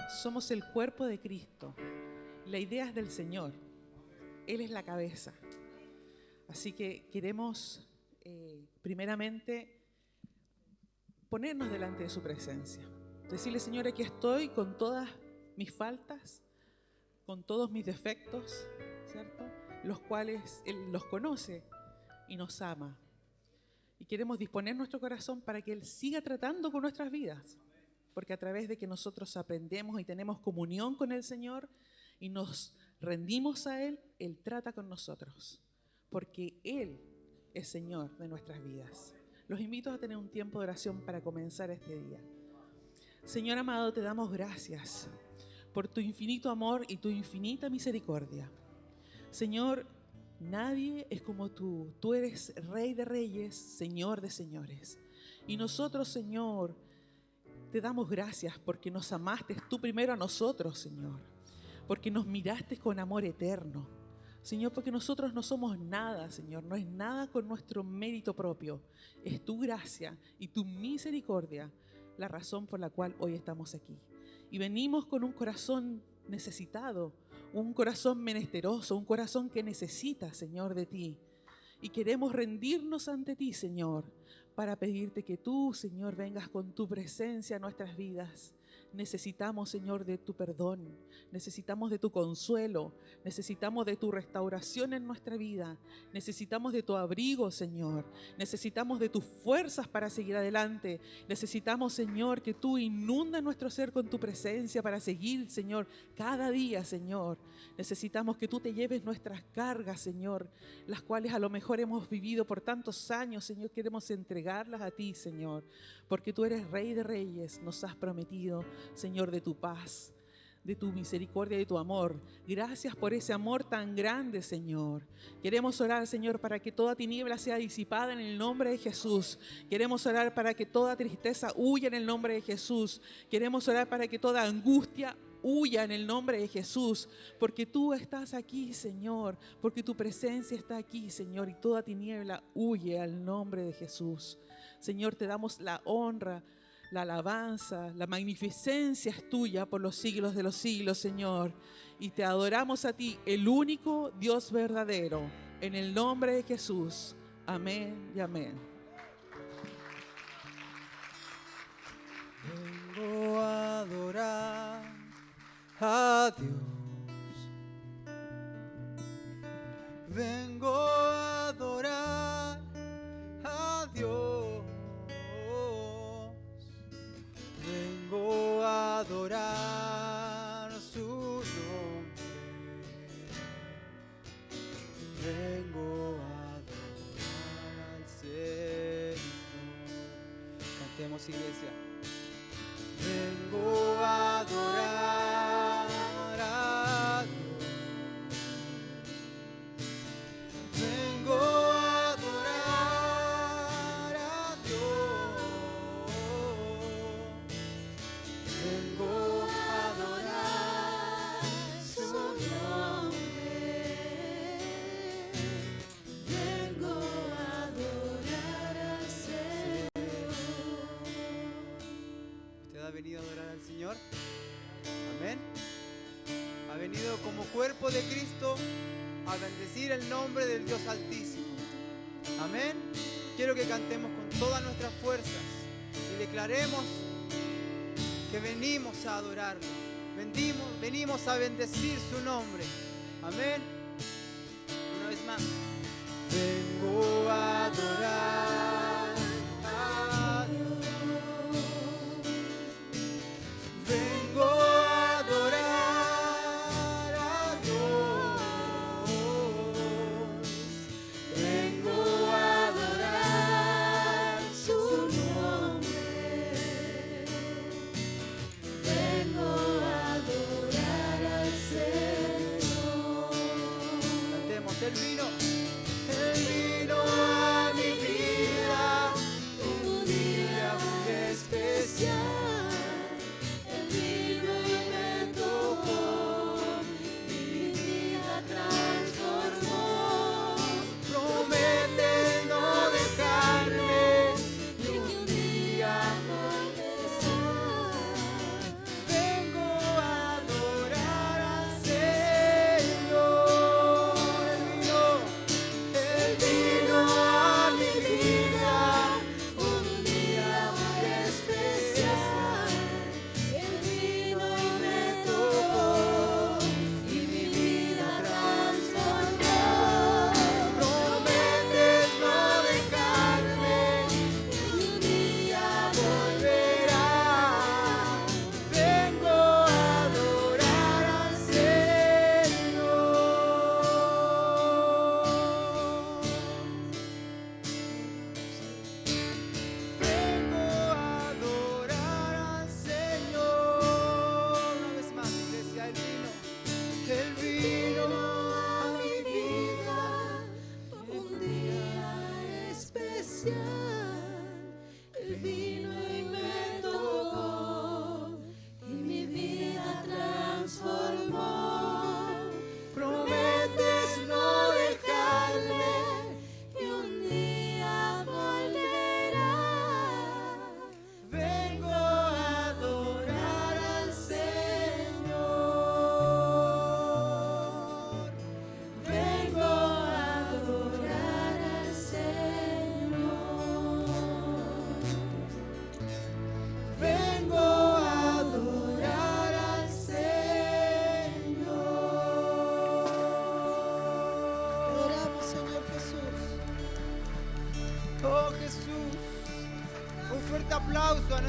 somos el cuerpo de Cristo. La idea es del Señor. Él es la cabeza. Así que queremos primeramente ponernos delante de su presencia. Decirle, Señor, aquí estoy con todas mis faltas, con todos mis defectos, ¿cierto? Los cuales Él los conoce y nos ama. Y queremos disponer nuestro corazón para que Él siga tratando con nuestras vidas. Porque a través de que nosotros aprendemos y tenemos comunión con el Señor y nos rendimos a Él, Él trata con nosotros. Porque Él es Señor de nuestras vidas. Los invito a tener un tiempo de oración para comenzar este día. Señor amado, te damos gracias por tu infinito amor y tu infinita misericordia. Señor, nadie es como tú. Tú eres Rey de Reyes, Señor de Señores. Y nosotros, Señor, te damos gracias porque nos amaste tú primero a nosotros, Señor. Porque nos miraste con amor eterno. Señor, porque nosotros no somos nada, Señor. No es nada con nuestro mérito propio. Es tu gracia y tu misericordia la razón por la cual hoy estamos aquí. Y venimos con un corazón necesitado, un corazón menesteroso, un corazón que necesita, Señor, de ti. Y queremos rendirnos ante ti, Señor, para pedirte que tú, Señor, vengas con tu presencia a nuestras vidas. Necesitamos, Señor, de tu perdón, necesitamos de tu consuelo, necesitamos de tu restauración en nuestra vida, necesitamos de tu abrigo, Señor, necesitamos de tus fuerzas para seguir adelante, necesitamos, Señor, que tú inundas nuestro ser con tu presencia para seguir, Señor, cada día, Señor. Necesitamos que tú te lleves nuestras cargas, Señor, las cuales a lo mejor hemos vivido por tantos años, Señor, queremos entregarlas a ti, Señor, porque tú eres Rey de Reyes, nos has prometido, Señor, de tu paz, de tu misericordia y de tu amor. Gracias por ese amor tan grande, Señor. Queremos orar, Señor, para que toda tiniebla sea disipada en el nombre de Jesús. Queremos orar para que toda tristeza huya en el nombre de Jesús. Queremos orar para que toda angustia huya en el nombre de Jesús, porque tú estás aquí, Señor, porque tu presencia está aquí, Señor, y toda tiniebla huye al nombre de Jesús. Señor, te damos la honra, la alabanza, la magnificencia es tuya por los siglos de los siglos, Señor. Y te adoramos a ti, el único Dios verdadero, en el nombre de Jesús. Amén y amén. Vengo a adorar a Dios. Vengo a adorar a Dios. Vengo a adorar su nombre. Vengo a adorar al Señor. Cantemos, iglesia. Vengo a adorar a Dios. Vengo a adorar a Dios. Vengo a adorar su nombre. Vengo a adorar al Señor. ¿Usted ha venido a adorar al Señor? Amén. Ha venido como cuerpo de Cristo a bendecir el nombre del Dios Altísimo. Amén. Quiero que cantemos con todas nuestras fuerzas y declaremos que venimos a adorarlo. Venimos a bendecir su nombre. Amén. Una vez más. Vengo a adorar a Dios. Vengo a adorar a Dios. Vengo a adorar su nombre. Vengo a adorar al Señor. Cantemos, Él vino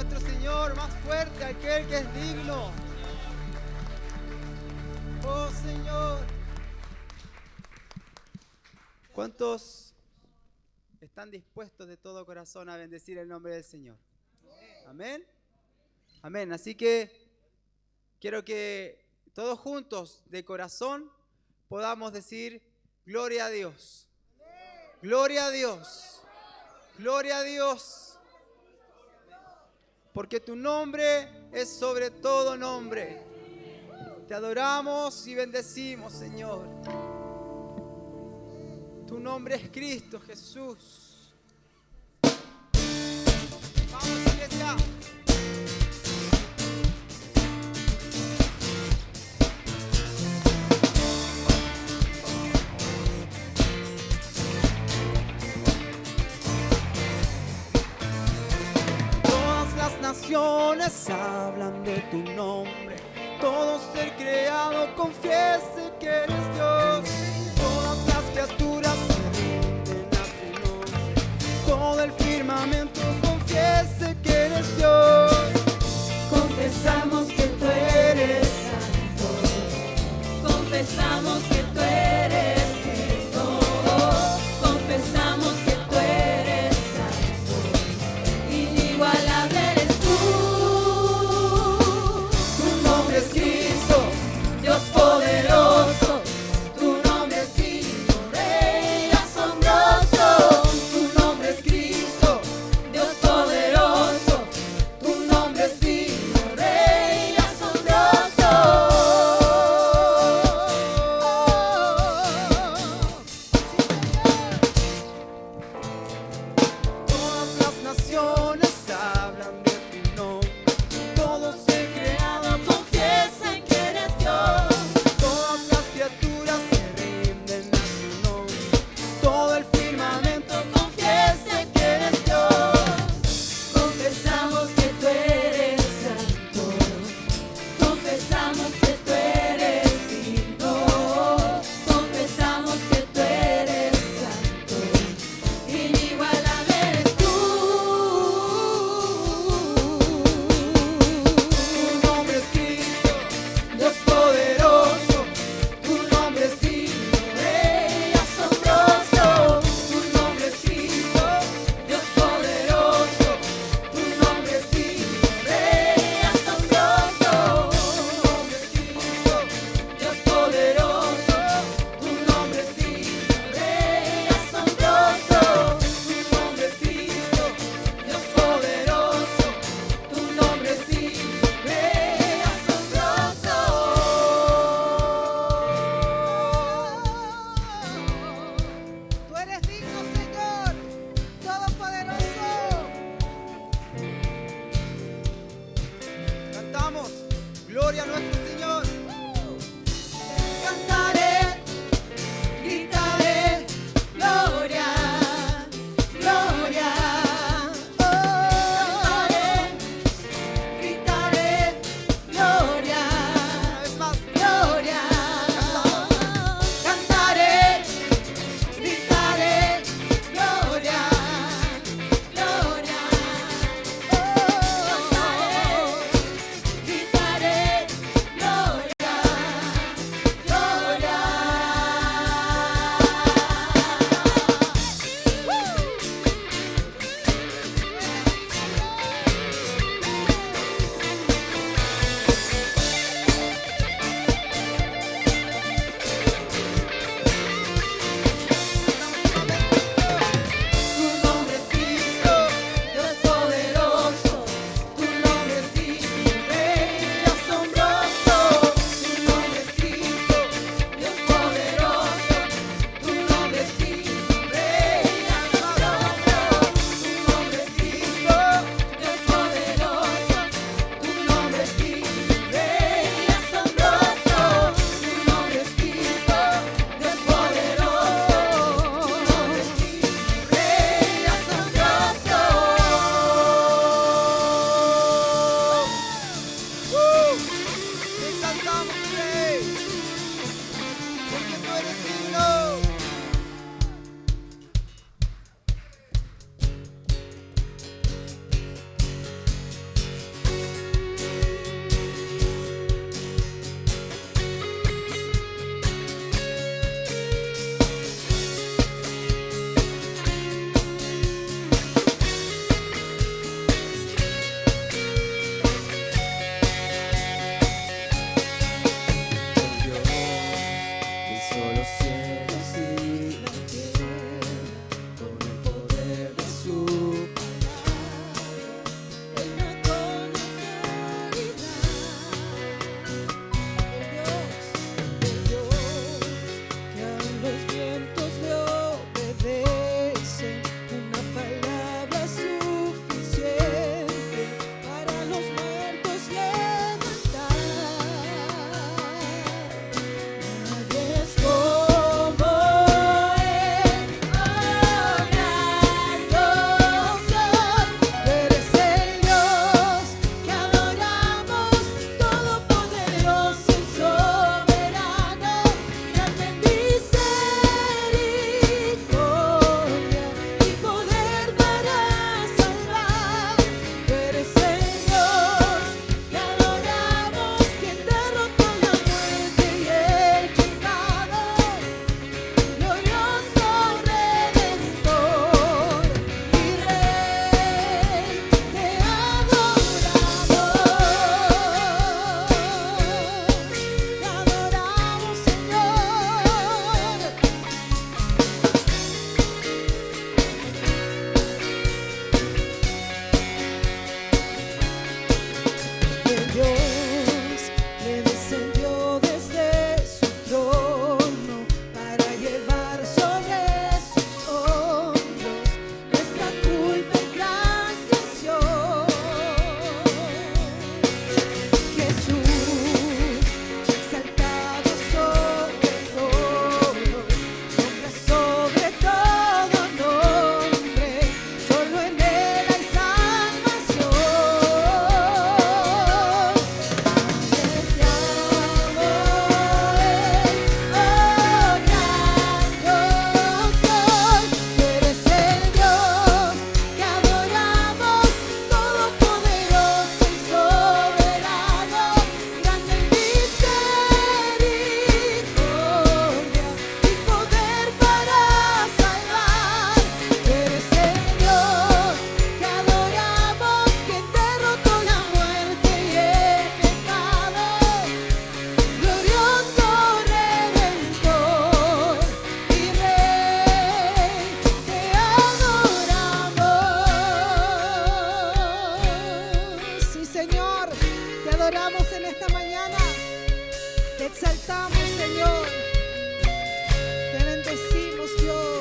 nuestro Señor, más fuerte, aquel que es digno. Oh Señor. ¿Cuántos están dispuestos de todo corazón a bendecir el nombre del Señor? Amén. Amén. Así que quiero que todos juntos de corazón podamos decir gloria a Dios. Gloria a Dios. Gloria a Dios. Porque tu nombre es sobre todo nombre. Te adoramos y bendecimos, Señor. Tu nombre es Cristo Jesús. Vamos, iglesia. Todas las naciones hablan de tu nombre. Todo ser creado confiese que eres Dios. Todas las criaturas se rinden a tu nombre. Todo el firmamento confiese que eres Dios. Confesamos que tú eres santo. Confesamos que tú eres Cristo. Confesamos que tú eres santo. Inigualable eres tú. Tu nombre es Cristo, Dios poderoso. Tu nombre es digno, Rey asombroso. Tu nombre es Cristo, Dios poderoso. Tu nombre es digno, Rey asombroso. Todas las naciones hablan de tu nombre. Todo ser creado Confiesen que eres Dios. Todas las criaturas se rinden a tu nombre. Todo el firmamento Confiesa que eres Dios. Confesamos que tú eres santo. Confesamos que tú eres digno. Confesamos que tú eres santo. Inigualable eres tú. tu nombre es Cristo, Dios poderoso. Tu nombre es digno, Rey asombroso. Tu nombre es Cristo, Dios poderoso. Tu nombre es digno, Rey asombroso. Tu nombre es Cristo, Dios poderoso. Tu nombre es digno, Rey asombroso. Tu nombre es Cristo, Dios poderoso. Tu nombre es digno, Rey asombroso. Tú eres digno, Señor, todopoderoso. Cantamos, gloria a nuestro Señor. Cantaré, gritaré, gloria, gloria. Cantaré, gritaré, gloria, Una vez más, gloria. Cantaré, gritaré, gloria, gloria. Cantaré, gritaré, gloria, gloria. Señor. Te adoramos en esta mañana. Te exaltamos, Señor. Te bendecimos, Dios.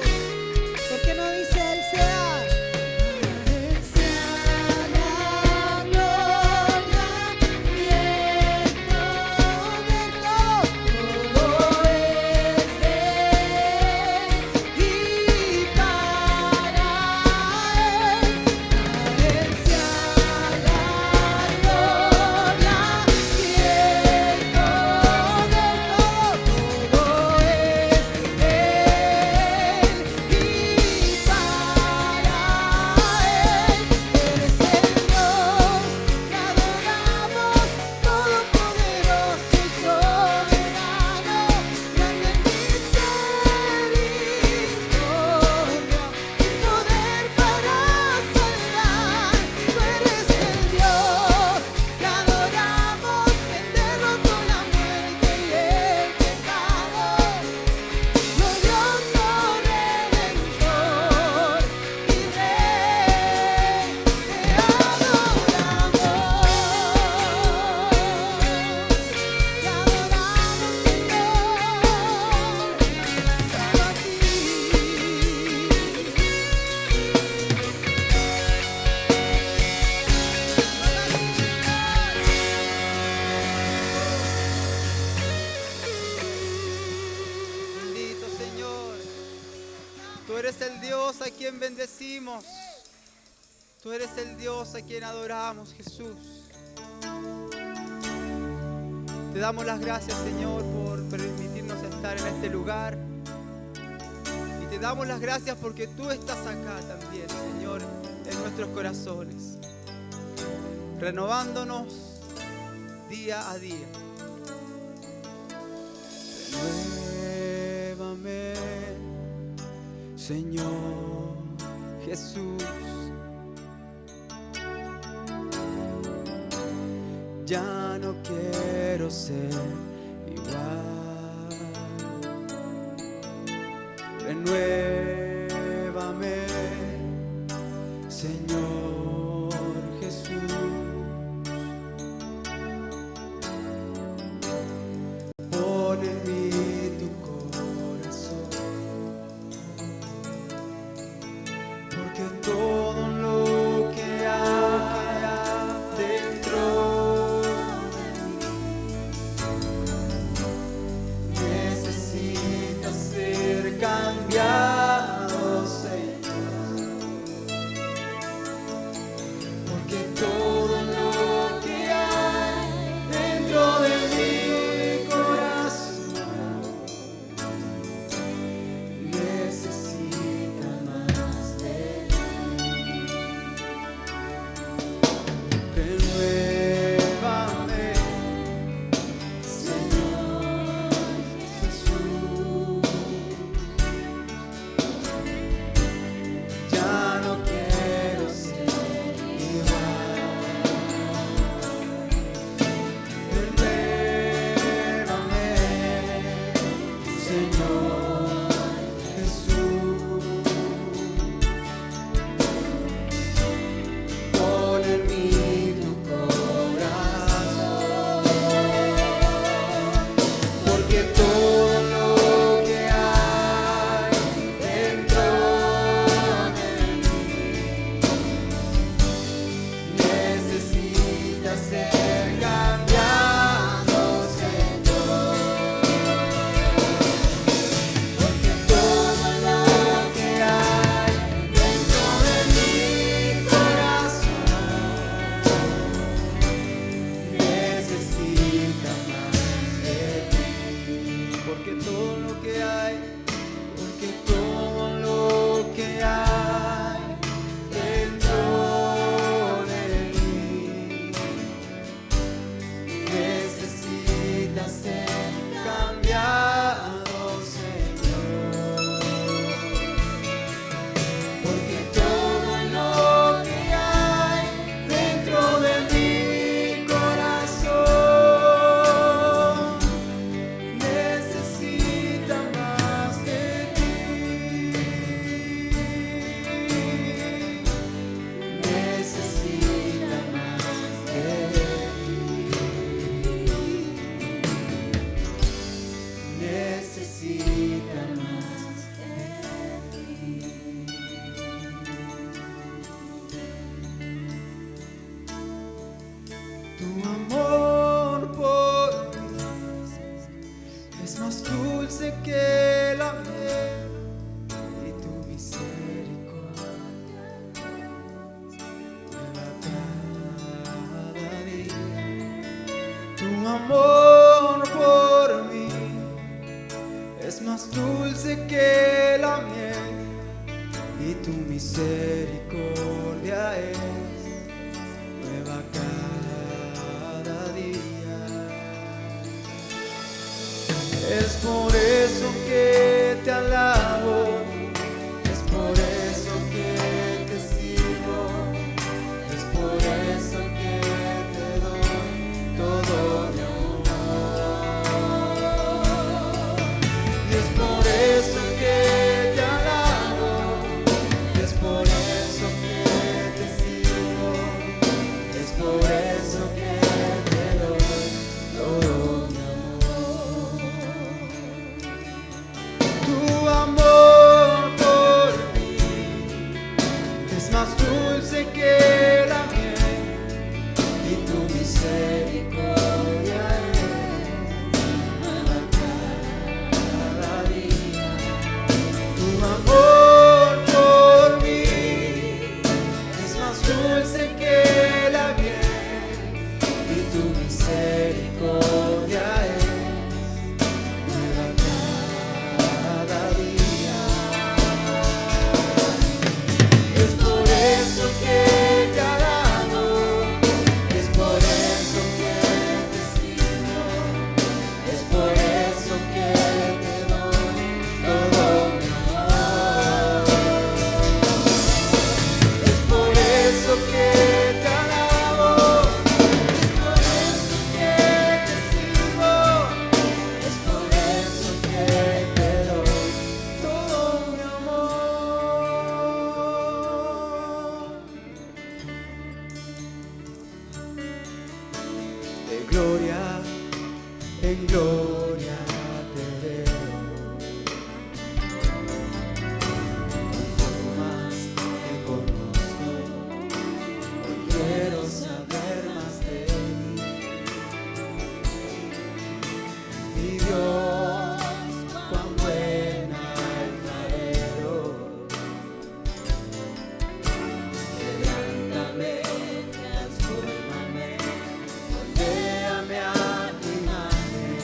Porque no dice Él sea. Tú eres el Dios a quien bendecimos. Tú eres el Dios a quien adoramos, Jesús. Te damos las gracias, Señor, por permitirnos estar en este lugar. Y te damos las gracias porque tú estás acá también, Señor, en nuestros corazones, renovándonos día a día. Renuévame, Señor Jesús. Ya no quiero ser igual. Renuévame, Señor Jesús. Pon en mí tu corazón, porque todo lo que hay dentro necesita ser cambiado. Tu amor por mí es más dulce que la miel y tu misericordia nueva cada día. Tu amor por mí es más dulce que la miel y tu misericordia es nueva cada día. Es por eso que te alabo, es por eso que te sirvo, es por eso que te doy todo mi amor. Y es por eso que te alabo, es por eso que te sirvo, es por eso que te doy todo mi amor. Tu amor por mí es más dulce que la miel y tu misericordia es nueva cada día. Tu amor por mí es más dulce que la miel y tu misericordia es nueva cada día. Es por eso que te alabo, es por eso que te sirvo, es por eso que te doy todo mi amor. Es por eso que te alabo, es por eso que te sirvo, es por eso que te doy todo mi amor. De gloria en gloria te veo, cuanto más te conozco, hoy quiero saber más de ti. Mi Dios, cuán buen alfarero, levántame, transfórmame, moldéame a tu imagen.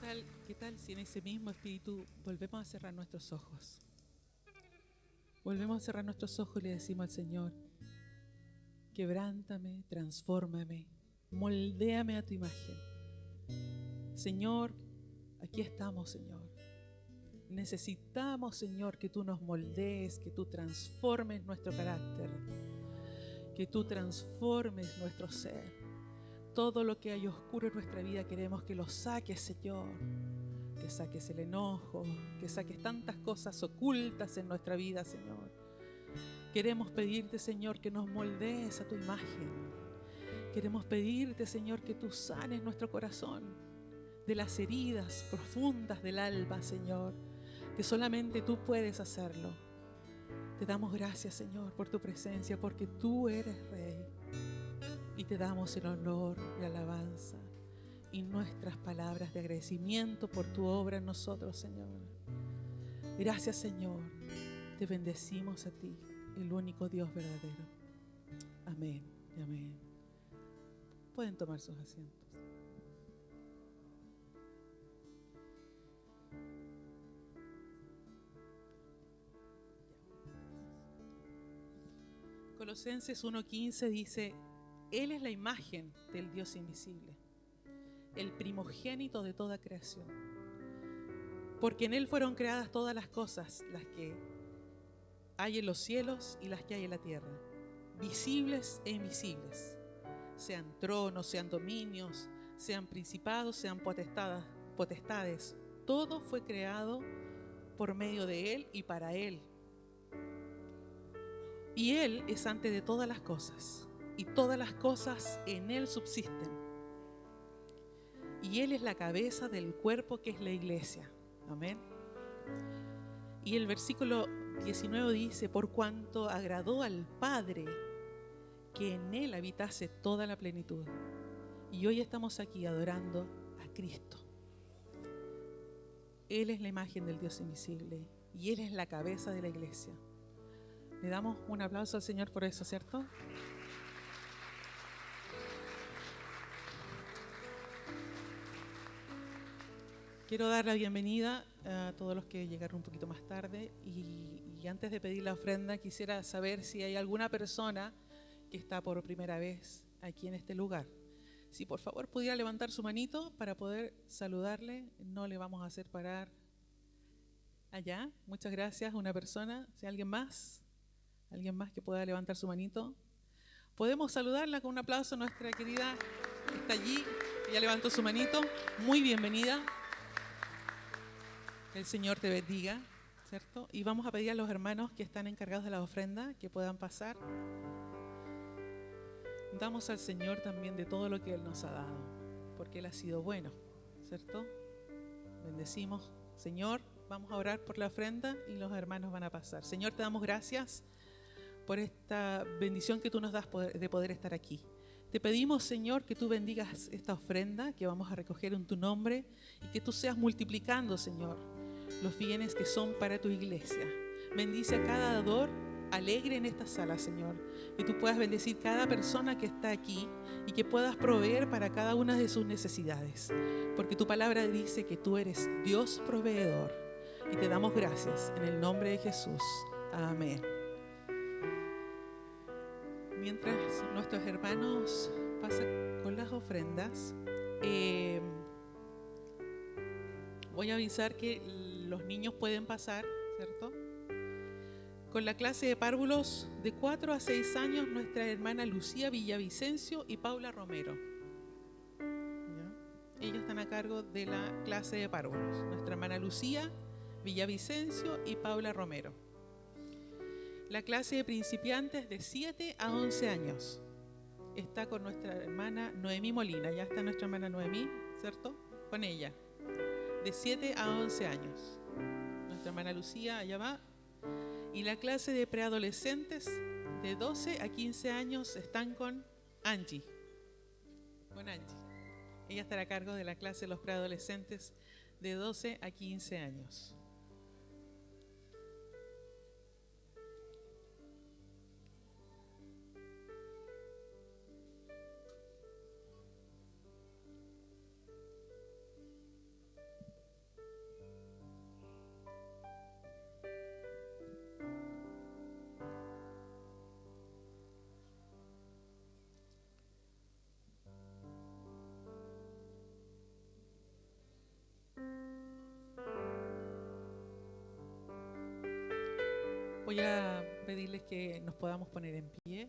tal si en ese mismo espíritu volvemos a cerrar nuestros ojos? Volvemos a cerrar nuestros ojos y le decimos al Señor: quebrántame, transfórmame, moldéame a tu imagen. Señor, aquí estamos, Señor. Necesitamos, Señor, que tú nos moldees, que tú transformes nuestro carácter, que tú transformes nuestro ser. Todo lo que hay oscuro en nuestra vida queremos que lo saques, Señor. Que saques el enojo, que saques tantas cosas ocultas en nuestra vida, Señor. Queremos pedirte, Señor, que nos moldees a tu imagen. Queremos pedirte, Señor, que tú sanes nuestro corazón de las heridas profundas del alma, Señor, que solamente tú puedes hacerlo. Te damos gracias, Señor, por tu presencia, porque tú eres Rey. Y te damos el honor y alabanza y nuestras palabras de agradecimiento por tu obra en nosotros, Señor. Gracias, Señor. Te bendecimos a ti, el único Dios verdadero. Amén y amén. Pueden tomar sus asientos. Colosenses 1:15 dice: Él es la imagen del Dios invisible, el primogénito de toda creación. Porque en Él fueron creadas todas las cosas, las que hay en los cielos y las que hay en la tierra, visibles e invisibles, sean tronos, sean dominios, sean principados, sean potestades. Todo fue creado por medio de Él y para Él. Y Él es antes de todas las cosas, y todas las cosas en Él subsisten. Y Él es la cabeza del cuerpo, que es la iglesia. Amén. Y el versículo 19 dice: por cuanto agradó al Padre que en Él habitase toda la plenitud. Y hoy estamos aquí adorando a Cristo. Él es la imagen del Dios invisible y Él es la cabeza de la iglesia. Le damos un aplauso al Señor por eso, ¿cierto? Quiero dar la bienvenida a todos los que llegaron un poquito más tarde y antes de pedir la ofrenda quisiera saber si hay alguna persona que está por primera vez aquí en este lugar. Si por favor pudiera levantar su manito para poder saludarle, no le vamos a hacer parar allá. Muchas gracias. Una persona, si alguien más que pueda levantar su manito. Podemos saludarla con un aplauso a nuestra querida que está allí, que ya levantó su manito. Muy bienvenida. El Señor te bendiga, ¿cierto? Y vamos a pedir a los hermanos que están encargados de la ofrenda que puedan pasar. Damos al Señor también de todo lo que Él nos ha dado, porque Él ha sido bueno, ¿cierto? Bendecimos. Señor, vamos a orar por la ofrenda y los hermanos van a pasar. Señor, te damos gracias por esta bendición que tú nos das de poder estar aquí. Te pedimos, Señor, que tú bendigas esta ofrenda que vamos a recoger en tu nombre y que tú seas multiplicando, Señor, los bienes que son para tu iglesia. Bendice a cada dador alegre en esta sala, Señor. Que tú puedas bendecir cada persona que está aquí y que puedas proveer para cada una de sus necesidades. Porque tu palabra dice que tú eres Dios proveedor. Y te damos gracias en el nombre de Jesús. Amén. Mientras nuestros hermanos pasan con las ofrendas, voy a avisar que los niños pueden pasar, ¿cierto? Con la clase de párvulos de 4 a 6 años, nuestra hermana Lucía Villavicencio y Paula Romero. ¿Ya? Ellos están a cargo de la clase de párvulos. Nuestra hermana Lucía Villavicencio y Paula Romero. La clase de principiantes de 7 a 11 años está con nuestra hermana Noemí Molina. Ya está nuestra hermana Noemí, ¿cierto? Con ella. De 7 a 11 años. Nuestra hermana Lucía, allá va. Y la clase de preadolescentes de 12 a 15 años están con Angie. Con Angie. Ella estará a cargo de la clase de los preadolescentes de 12 a 15 años. Voy a pedirles que nos podamos poner en pie.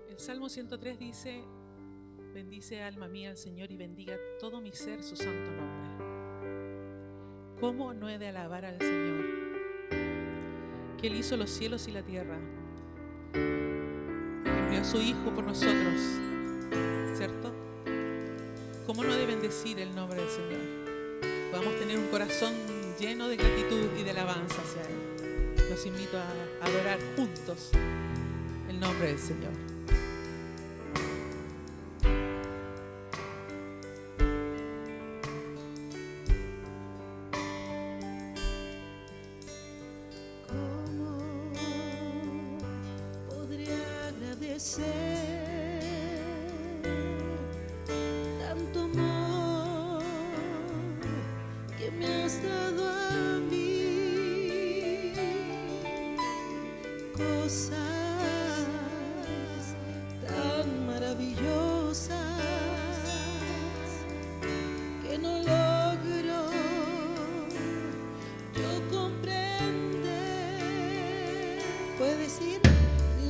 El Salmo 103 dice: bendice alma mía al Señor y bendiga todo mi ser su santo nombre. ¿Cómo no he de alabar al Señor? Que Él hizo los cielos y la tierra, que envió a su Hijo por nosotros, ¿cierto? ¿Cómo no he de bendecir el nombre del Señor? Podamos tener un corazón lleno de gratitud y de alabanza hacia Él. Los invito a adorar juntos el nombre del Señor. Tanto amor que me has dado a mí, cosas tan maravillosas que no logro yo comprender. Puedes decir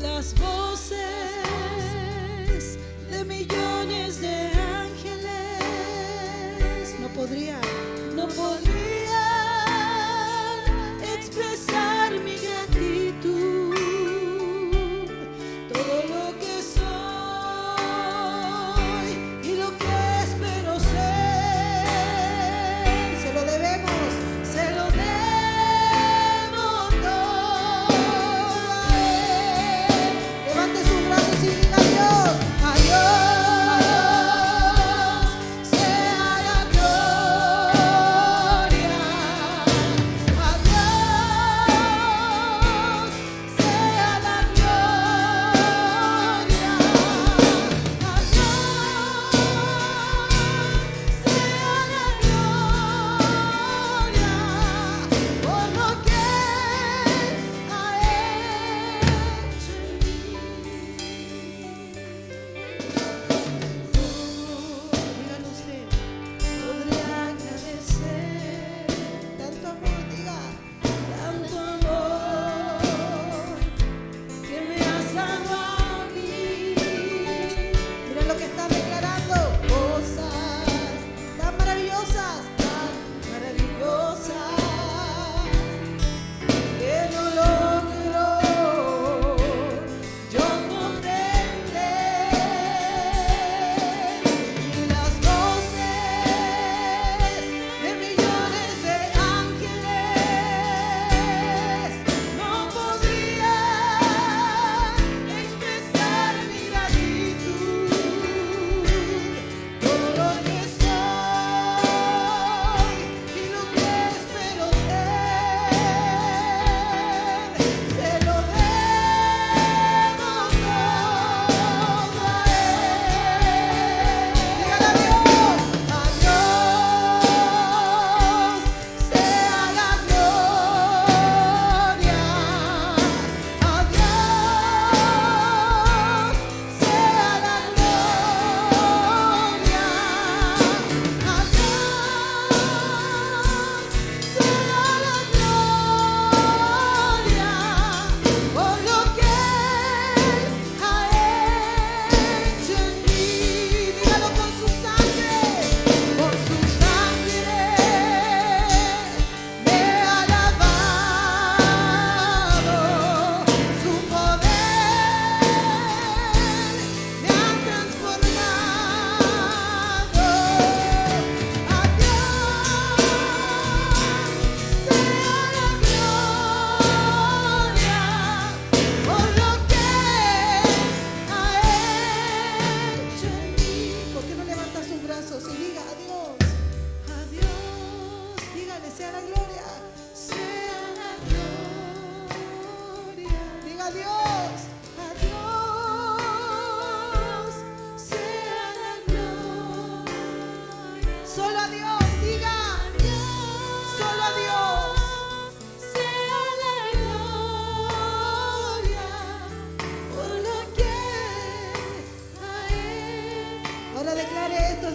las voces de millones de ángeles no podrían expresar mi gratitud. Todo lo que soy y lo que espero ser, se lo debemos todo a Él. Levante sus brazos y diga: Dios, adiós.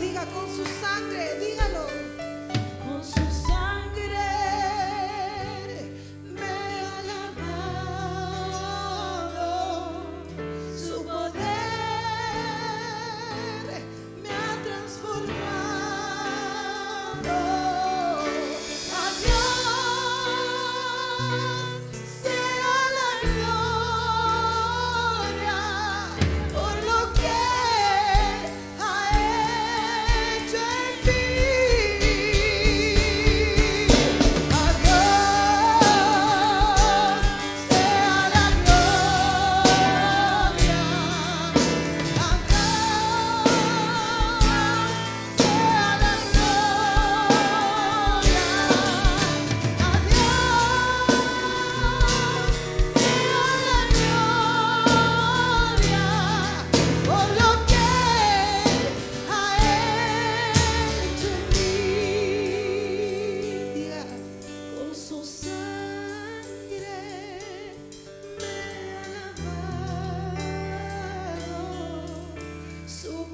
Diga con su sangre, dígalo.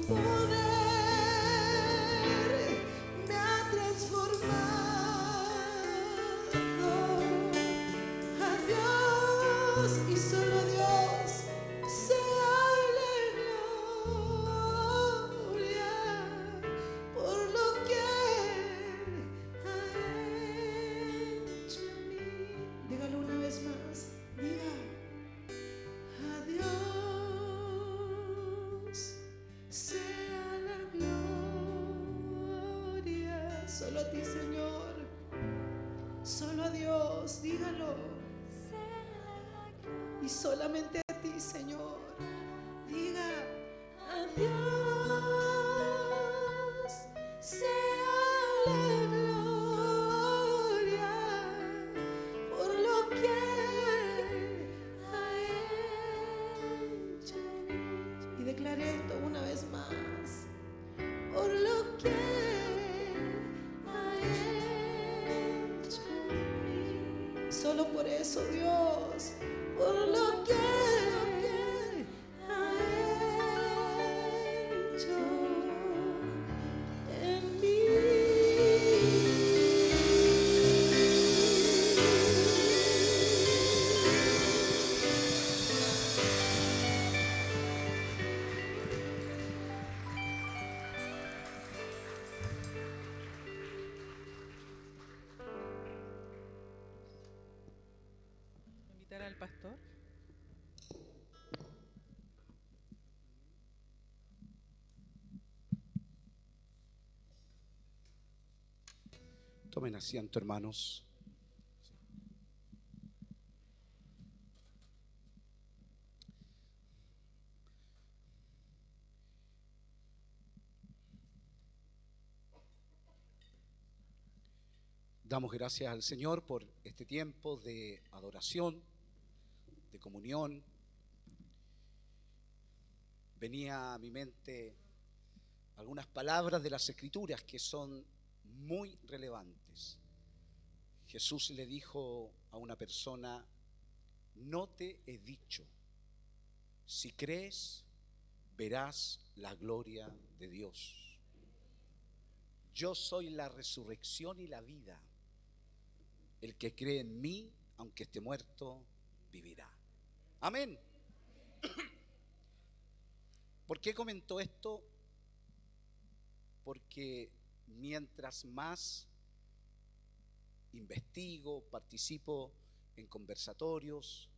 poder me ha transformado. A Dios y solo a Dios sea la gloria por lo que Él ha hecho en mí. Dígalo una vez más. Diga. A Dios sea la gloria. Solo a ti, Señor. Solo a Dios. Dígalo. Y solamente a ti, Señor. Diga. A Dios sea la gloria por lo que Él ha hecho en mí. Y declaré esto una vez más. Por lo que Él ha hecho en mí. Solo por eso, Dios. Por lo que Él ha hecho en mí. Invitar al pastor. Tomen asiento, hermanos. Damos gracias al Señor por este tiempo de adoración, de comunión. Venía a mi mente algunas palabras de las Escrituras que son muy relevantes. Jesús le dijo a una persona: no te he dicho, si crees, verás la gloria de Dios. Yo soy la resurrección y la vida. El que cree en mí, aunque esté muerto, vivirá. Amén. ¿Por qué comentó esto? Porque mientras más investigo, participo en conversatorios,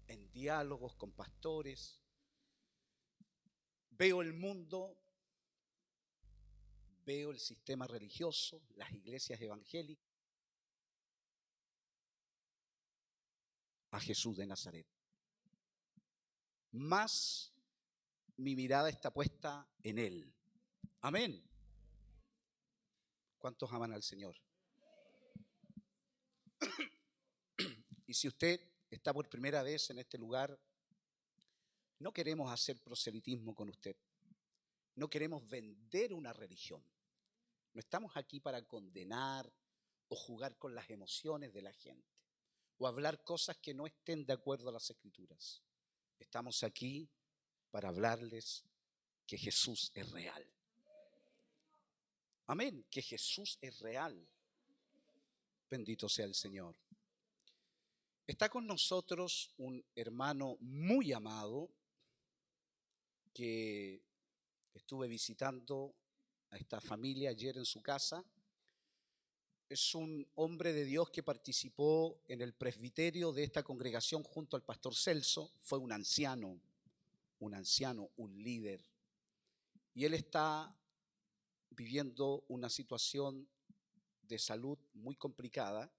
en diálogos con pastores, veo el mundo, veo el sistema religioso, las iglesias evangélicas, a Jesús de Nazaret. Más mi mirada está puesta en Él. Amén. ¿Cuántos aman al Señor? Y si usted está por primera vez en este lugar, no queremos hacer proselitismo con usted. No queremos vender una religión. No estamos aquí para condenar o jugar con las emociones de la gente o hablar cosas que no estén de acuerdo a las Escrituras. Estamos aquí para hablarles que Jesús es real. Amén, que Jesús es real. Bendito sea el Señor. Está con nosotros un hermano muy amado que estuve visitando a esta familia ayer en su casa. Es un hombre de Dios que participó en el presbiterio de esta congregación junto al pastor Celso. Fue un anciano, un líder. Y él está viviendo una situación de salud muy complicada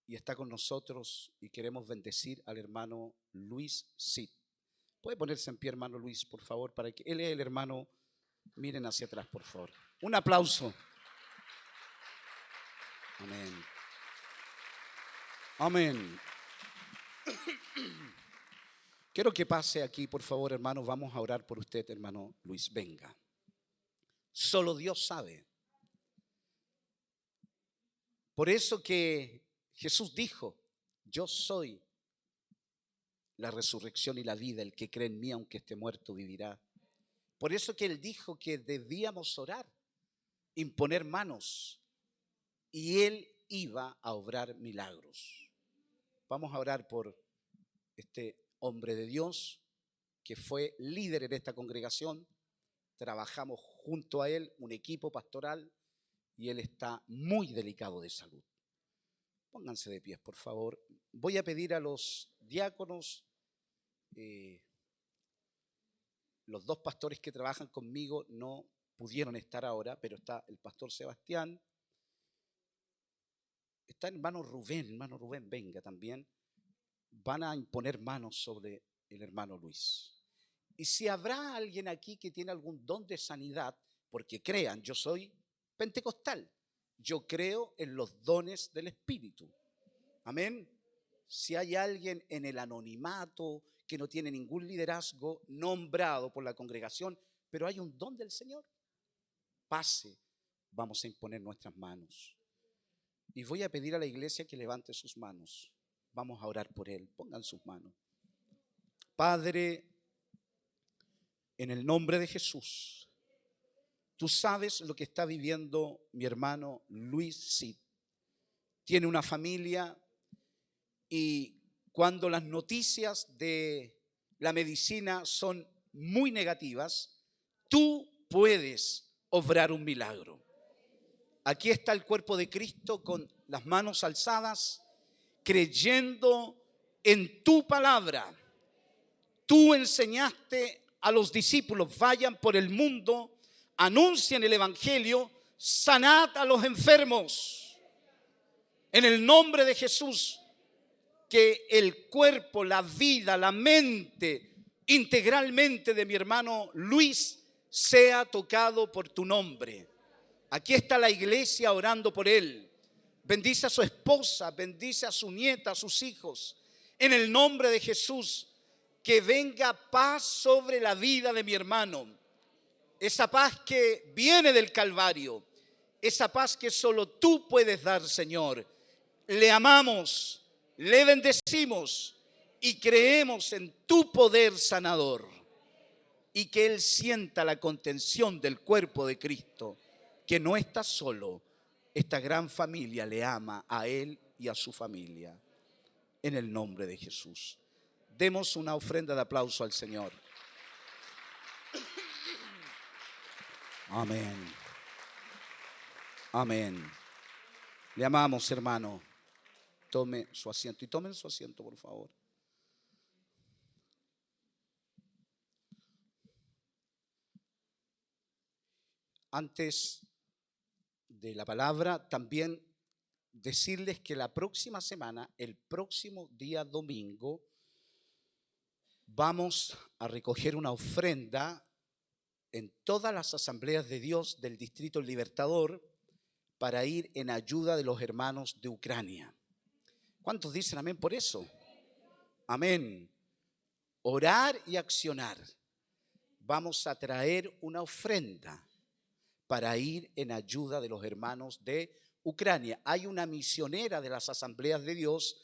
y está con nosotros y queremos bendecir al hermano Luis Cid. ¿Puede ponerse en pie, hermano Luis, por favor? Para que él es el hermano. Miren hacia atrás, por favor. Un aplauso. Amén. Amén. Quiero que pase aquí, por favor, hermano. Vamos a orar por usted, hermano Luis. Venga. Solo Dios sabe. Por eso que Jesús dijo: yo soy la resurrección y la vida. El que cree en mí, aunque esté muerto, vivirá. Por eso que Él dijo que debíamos orar, imponer manos, y Él iba a obrar milagros. Vamos a orar por este hombre de Dios que fue líder en esta congregación. Trabajamos junto a él, un equipo pastoral, y él está muy delicado de salud. Pónganse de pies, por favor. Voy a pedir a los diáconos, los dos pastores que trabajan conmigo no pudieron estar ahora, pero está el pastor Sebastián, está el hermano Rubén, venga también. Van a imponer manos sobre el hermano Luis. Y si habrá alguien aquí que tiene algún don de sanidad, porque crean, yo soy pentecostal, yo creo en los dones del Espíritu. Amén. Si hay alguien en el anonimato que no tiene ningún liderazgo nombrado por la congregación, pero hay un don del Señor, pase, vamos a imponer nuestras manos. Y voy a pedir a la iglesia que levante sus manos. Vamos a orar por él. Pongan sus manos. Padre, en el nombre de Jesús, tú sabes lo que está viviendo mi hermano Luis Cid. Tiene una familia y cuando las noticias de la medicina son muy negativas, tú puedes obrar un milagro. Aquí está el cuerpo de Cristo con las manos alzadas, creyendo en tu palabra. Tú enseñaste a los discípulos, vayan por el mundo, anuncien el evangelio, sanad a los enfermos. En el nombre de Jesús, que el cuerpo, la vida, la mente, integralmente de mi hermano Luis, sea tocado por tu nombre. Aquí está la iglesia orando por él. Bendice a su esposa, bendice a su nieta, a sus hijos. En el nombre de Jesús, que venga paz sobre la vida de mi hermano. Esa paz que viene del Calvario, esa paz que solo tú puedes dar, Señor. Le amamos, le bendecimos y creemos en tu poder sanador. Y que él sienta la contención del cuerpo de Cristo, que no está solo. Esta gran familia le ama a él y a su familia. En el nombre de Jesús. Demos una ofrenda de aplauso al Señor. Amén. Amén. Le amamos, hermano. Tome su asiento y tomen su asiento, por favor. Antes de la palabra, también decirles que la próxima semana, el próximo día domingo, vamos a recoger una ofrenda en todas las asambleas de Dios del Distrito Libertador para ir en ayuda de los hermanos de Ucrania. ¿Cuántos dicen amén por eso? Amén. Orar y accionar. Vamos a traer una ofrenda para ir en ayuda de los hermanos de Ucrania. Hay una misionera de las asambleas de Dios,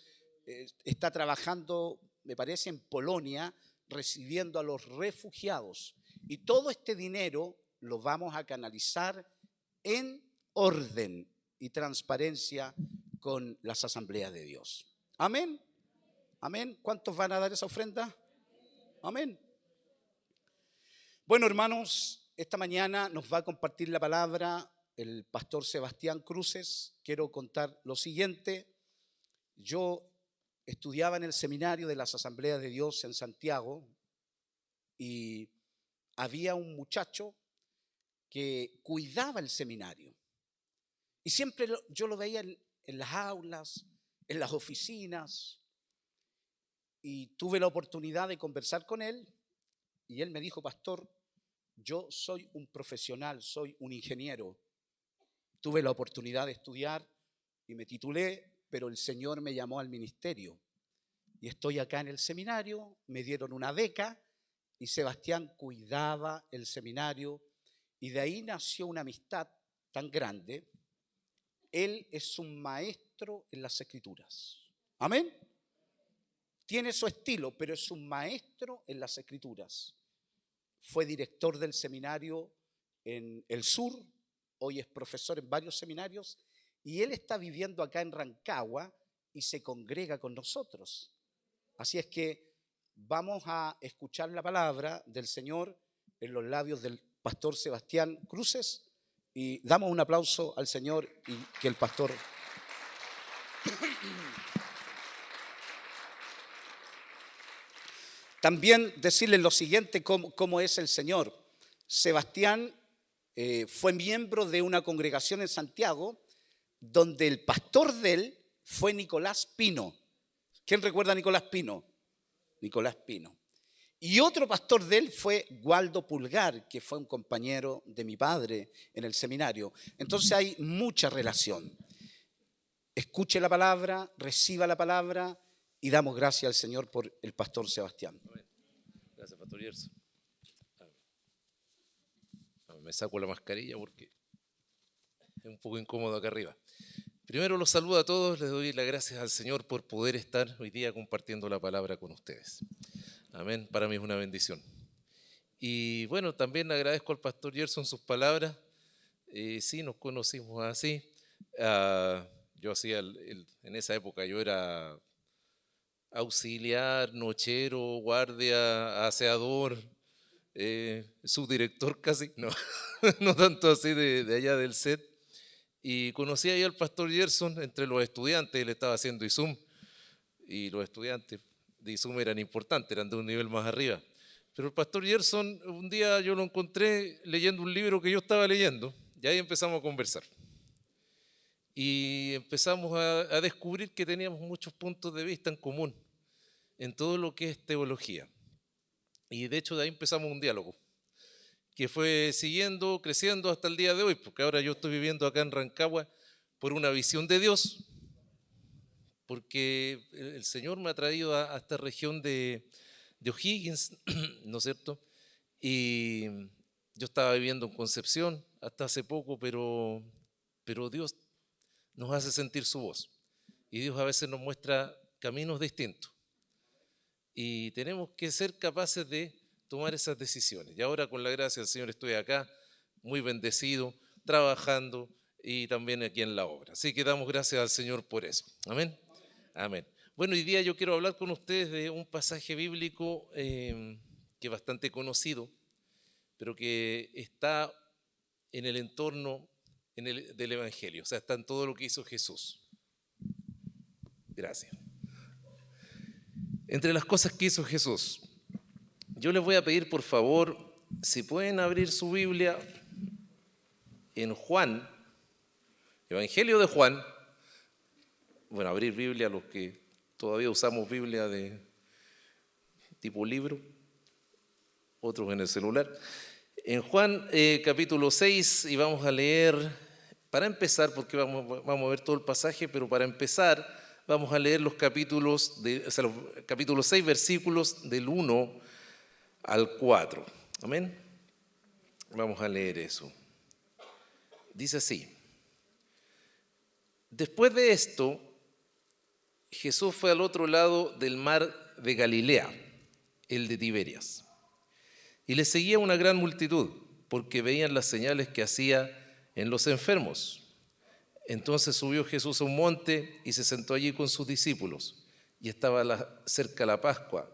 está trabajando, me parece, en Polonia, recibiendo a los refugiados. Y todo este dinero lo vamos a canalizar en orden y transparencia con las asambleas de Dios. Amén. Amén. ¿Cuántos van a dar esa ofrenda? Amén. Bueno, hermanos, esta mañana nos va a compartir la palabra el pastor Sebastián Cruces. Quiero contar lo siguiente. Yo estudiaba en el seminario de las Asambleas de Dios en Santiago y había un muchacho que cuidaba el seminario. Y siempre yo lo veía en las aulas, en las oficinas, y tuve la oportunidad de conversar con él y él me dijo: pastor, yo soy un profesional, soy un ingeniero. Tuve la oportunidad de estudiar y me titulé, pero el Señor me llamó al ministerio. Y estoy acá en el seminario, me dieron una beca y Sebastián cuidaba el seminario y de ahí nació una amistad tan grande. Él es un maestro en las Escrituras. Amén. Tiene su estilo, pero es un maestro en las Escrituras. fue director del seminario en el sur, hoy es profesor en varios seminarios, y él está viviendo acá en Rancagua y se congrega con nosotros. Así es que vamos a escuchar la palabra del Señor en los labios del pastor Sebastián Cruces, y damos un aplauso al Señor y que el pastor... También decirles lo siguiente, cómo es el Señor. Sebastián fue miembro de una congregación en Santiago donde el pastor de él fue Nicolás Pino. ¿Quién recuerda a Nicolás Pino? Nicolás Pino. Y otro pastor de él fue Waldo Pulgar, que fue un compañero de mi padre en el seminario. Entonces hay mucha relación. Escuche la palabra, reciba la palabra y damos gracias al Señor por el pastor Sebastián. Gracias, pastor Gerson. Me saco la mascarilla porque es un poco incómodo acá arriba. Primero los saludo a todos, les doy las gracias al Señor por poder estar hoy día compartiendo la palabra con ustedes. Amén, para mí es una bendición. Y bueno, también agradezco al pastor Gerson sus palabras. Sí, nos conocimos así. Yo hacía, en esa época yo era auxiliar, nochero, guardia, aseador, subdirector casi, no, no tanto así de allá del set. Y conocí ahí al pastor Gerson entre los estudiantes, él estaba haciendo ISUM, y los estudiantes de ISUM eran importantes, eran de un nivel más arriba. Pero el pastor Gerson, un día yo lo encontré leyendo un libro que yo estaba leyendo, y ahí empezamos a conversar. Y empezamos a descubrir que teníamos muchos puntos de vista en común en todo lo que es teología. Y de hecho de ahí empezamos un diálogo que fue siguiendo, creciendo hasta el día de hoy, porque ahora yo estoy viviendo acá en Rancagua por una visión de Dios, porque el Señor me ha traído a esta región de O'Higgins, ¿no es cierto? Y yo estaba viviendo en Concepción hasta hace poco, pero Dios nos hace sentir su voz. Y Dios a veces nos muestra caminos distintos. Y tenemos que ser capaces de tomar esas decisiones. Y ahora con la gracia del Señor estoy acá, muy bendecido, trabajando y también aquí en la obra. Así que damos gracias al Señor por eso. Amén. Amén. Bueno, hoy día yo quiero hablar con ustedes de un pasaje bíblico que es bastante conocido, pero que está en el entorno del Evangelio, o sea, está en todo lo que hizo Jesús. Gracias. Entre las cosas que hizo Jesús, yo les voy a pedir por favor, si pueden abrir su Biblia en Juan, Evangelio de Juan. Bueno, abrir Biblia, los que todavía usamos Biblia de tipo libro, otros en el celular. En Juan capítulo 6, y vamos a leer, para empezar, porque vamos a ver todo el pasaje, pero para empezar vamos a leer los capítulos 6 versículos del 1 al 4. Amén. Vamos a leer eso. Dice así: después de esto, Jesús fue al otro lado del mar de Galilea, el de Tiberias, y le seguía una gran multitud, porque veían las señales que hacía en los enfermos. Entonces subió Jesús a un monte y se sentó allí con sus discípulos, y estaba cerca la Pascua,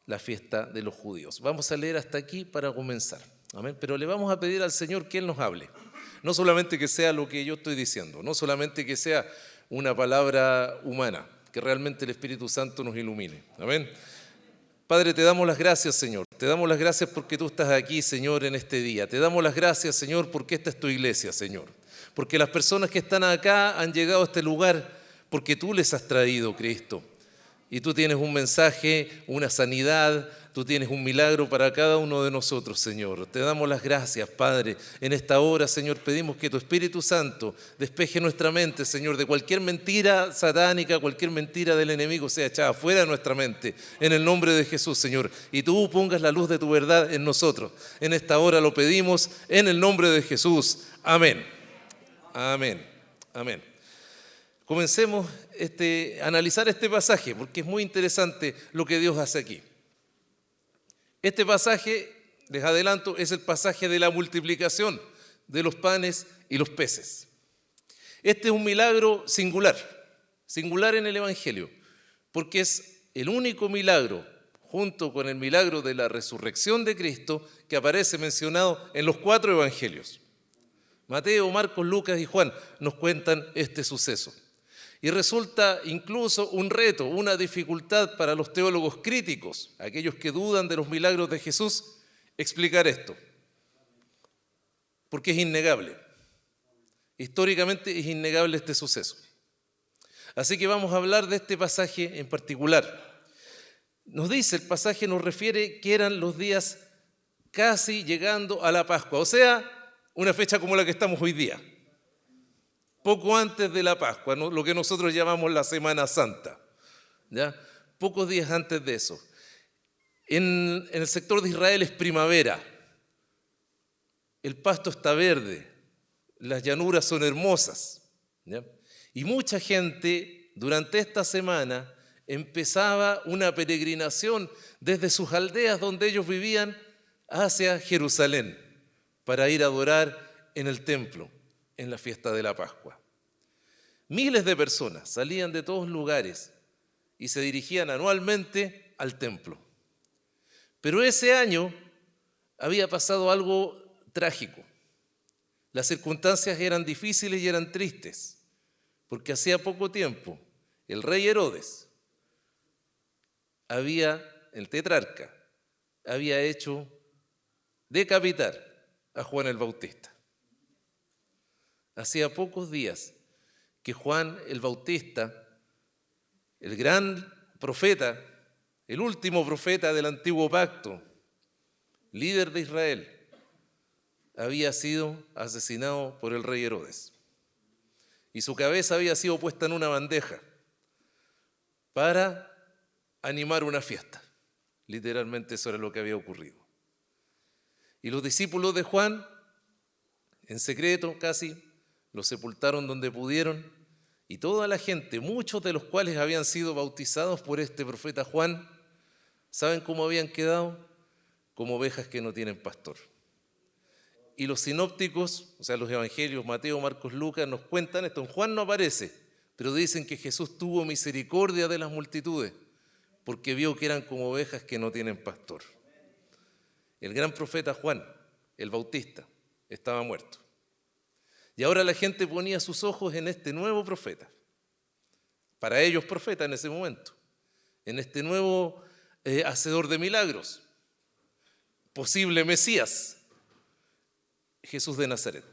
la fiesta de los judíos. Vamos a leer hasta aquí para comenzar. Amén. Pero le vamos a pedir al Señor que Él nos hable. No solamente que sea lo que yo estoy diciendo, no solamente que sea una palabra humana, que realmente el Espíritu Santo nos ilumine. Amén. Padre, te damos las gracias, Señor. Te damos las gracias porque tú estás aquí, Señor, en este día. Te damos las gracias, Señor, porque esta es tu iglesia, Señor. Porque las personas que están acá han llegado a este lugar porque tú les has traído, Cristo. Y tú tienes un mensaje, una sanidad, tú tienes un milagro para cada uno de nosotros, Señor. Te damos las gracias, Padre. En esta hora, Señor, pedimos que tu Espíritu Santo despeje nuestra mente, Señor, de cualquier mentira satánica, cualquier mentira del enemigo sea echada fuera de nuestra mente, en el nombre de Jesús, Señor. Y tú pongas la luz de tu verdad en nosotros. En esta hora lo pedimos en el nombre de Jesús. Amén. Amén. Amén. Comencemos a analizar este pasaje, porque es muy interesante lo que Dios hace aquí. Este pasaje les adelanto, es el pasaje de la multiplicación de los panes y los peces. Este es un milagro singular en el Evangelio, porque es el único milagro, junto con el milagro de la resurrección de Cristo, que aparece mencionado en los 4 evangelios. Mateo, Marcos, Lucas y Juan nos cuentan este suceso. Y resulta incluso un reto, una dificultad para los teólogos críticos, aquellos que dudan de los milagros de Jesús, explicar esto. Porque es innegable. Históricamente es innegable este suceso. Así que vamos a hablar de este pasaje en particular. Nos dice, el pasaje nos refiere que eran los días casi llegando a la Pascua, o sea, una fecha como la que estamos hoy día. Poco antes de la Pascua, ¿no? Lo que nosotros llamamos la Semana Santa, ¿ya? Pocos días antes de eso. En el sector de Israel es primavera, el pasto está verde, las llanuras son hermosas, ¿ya? Y mucha gente durante esta semana empezaba una peregrinación desde sus aldeas donde ellos vivían hacia Jerusalén para ir a adorar en el templo en la fiesta de la Pascua. Miles de personas salían de todos lugares y se dirigían anualmente al templo. Pero ese año había pasado algo trágico. Las circunstancias eran difíciles y eran tristes, porque hacía poco tiempo el rey Herodes el tetrarca, había hecho decapitar a Juan el Bautista. Hacía pocos días que Juan el Bautista, el gran profeta, el último profeta del antiguo pacto, líder de Israel, había sido asesinado por el rey Herodes. Y su cabeza había sido puesta en una bandeja para animar una fiesta. Literalmente eso era lo que había ocurrido. Y los discípulos de Juan, en secreto casi, lo sepultaron donde pudieron, y toda la gente, muchos de los cuales habían sido bautizados por este profeta Juan, ¿saben cómo habían quedado? Como ovejas que no tienen pastor. Y los sinópticos, o sea, los evangelios, Mateo, Marcos, Lucas, nos cuentan esto. En Juan no aparece, pero dicen que Jesús tuvo misericordia de las multitudes, porque vio que eran como ovejas que no tienen pastor. El gran profeta Juan, el Bautista, estaba muerto. Y ahora la gente ponía sus ojos en este nuevo profeta, para ellos profeta en ese momento, en este nuevo hacedor de milagros, posible Mesías, Jesús de Nazaret.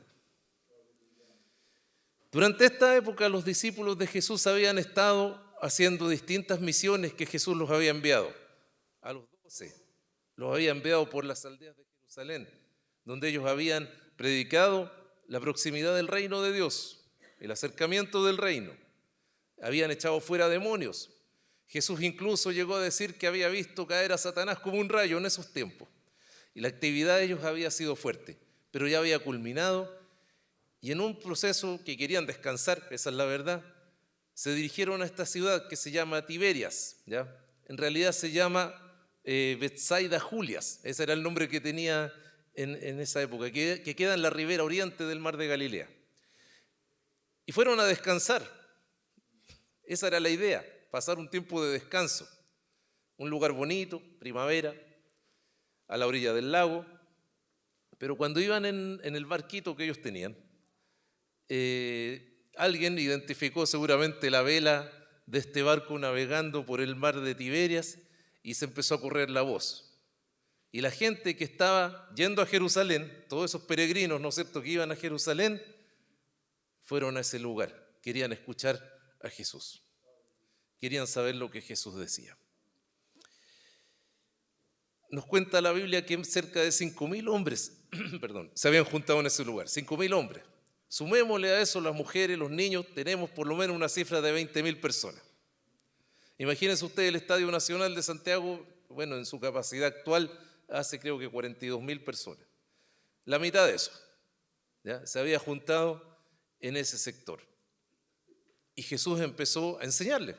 Durante esta época los discípulos de Jesús habían estado haciendo distintas misiones que Jesús los había enviado. A los 12 los había enviado por las aldeas de Jerusalén, donde ellos habían predicado la proximidad del reino de Dios, el acercamiento del reino. Habían echado fuera demonios. Jesús incluso llegó a decir que había visto caer a Satanás como un rayo en esos tiempos. Y la actividad de ellos había sido fuerte, pero ya había culminado. Y en un proceso que querían descansar, esa es la verdad, se dirigieron a esta ciudad que se llama Tiberias, ¿ya? En realidad se llama Betsaida Julias, ese era el nombre que tenía en esa época, que queda en la ribera oriente del mar de Galilea. Y fueron a descansar. Esa era la idea, pasar un tiempo de descanso. Un lugar bonito, primavera, a la orilla del lago. Pero cuando iban en el barquito que ellos tenían, alguien identificó seguramente la vela de este barco navegando por el mar de Tiberias y se empezó a correr la voz. Y la gente que estaba yendo a Jerusalén, todos esos peregrinos, ¿no es cierto?, que iban a Jerusalén, fueron a ese lugar. Querían escuchar a Jesús. Querían saber lo que Jesús decía. Nos cuenta la Biblia que cerca de 5.000 hombres se habían juntado en ese lugar. 5.000 hombres. Sumémosle a eso las mujeres, los niños, tenemos por lo menos una cifra de 20.000 personas. Imagínense ustedes el Estadio Nacional de Santiago, bueno, en su capacidad actual, hace creo que 42.000 personas. La mitad de eso, ¿ya? Se había juntado en ese sector. Y Jesús empezó a enseñarles.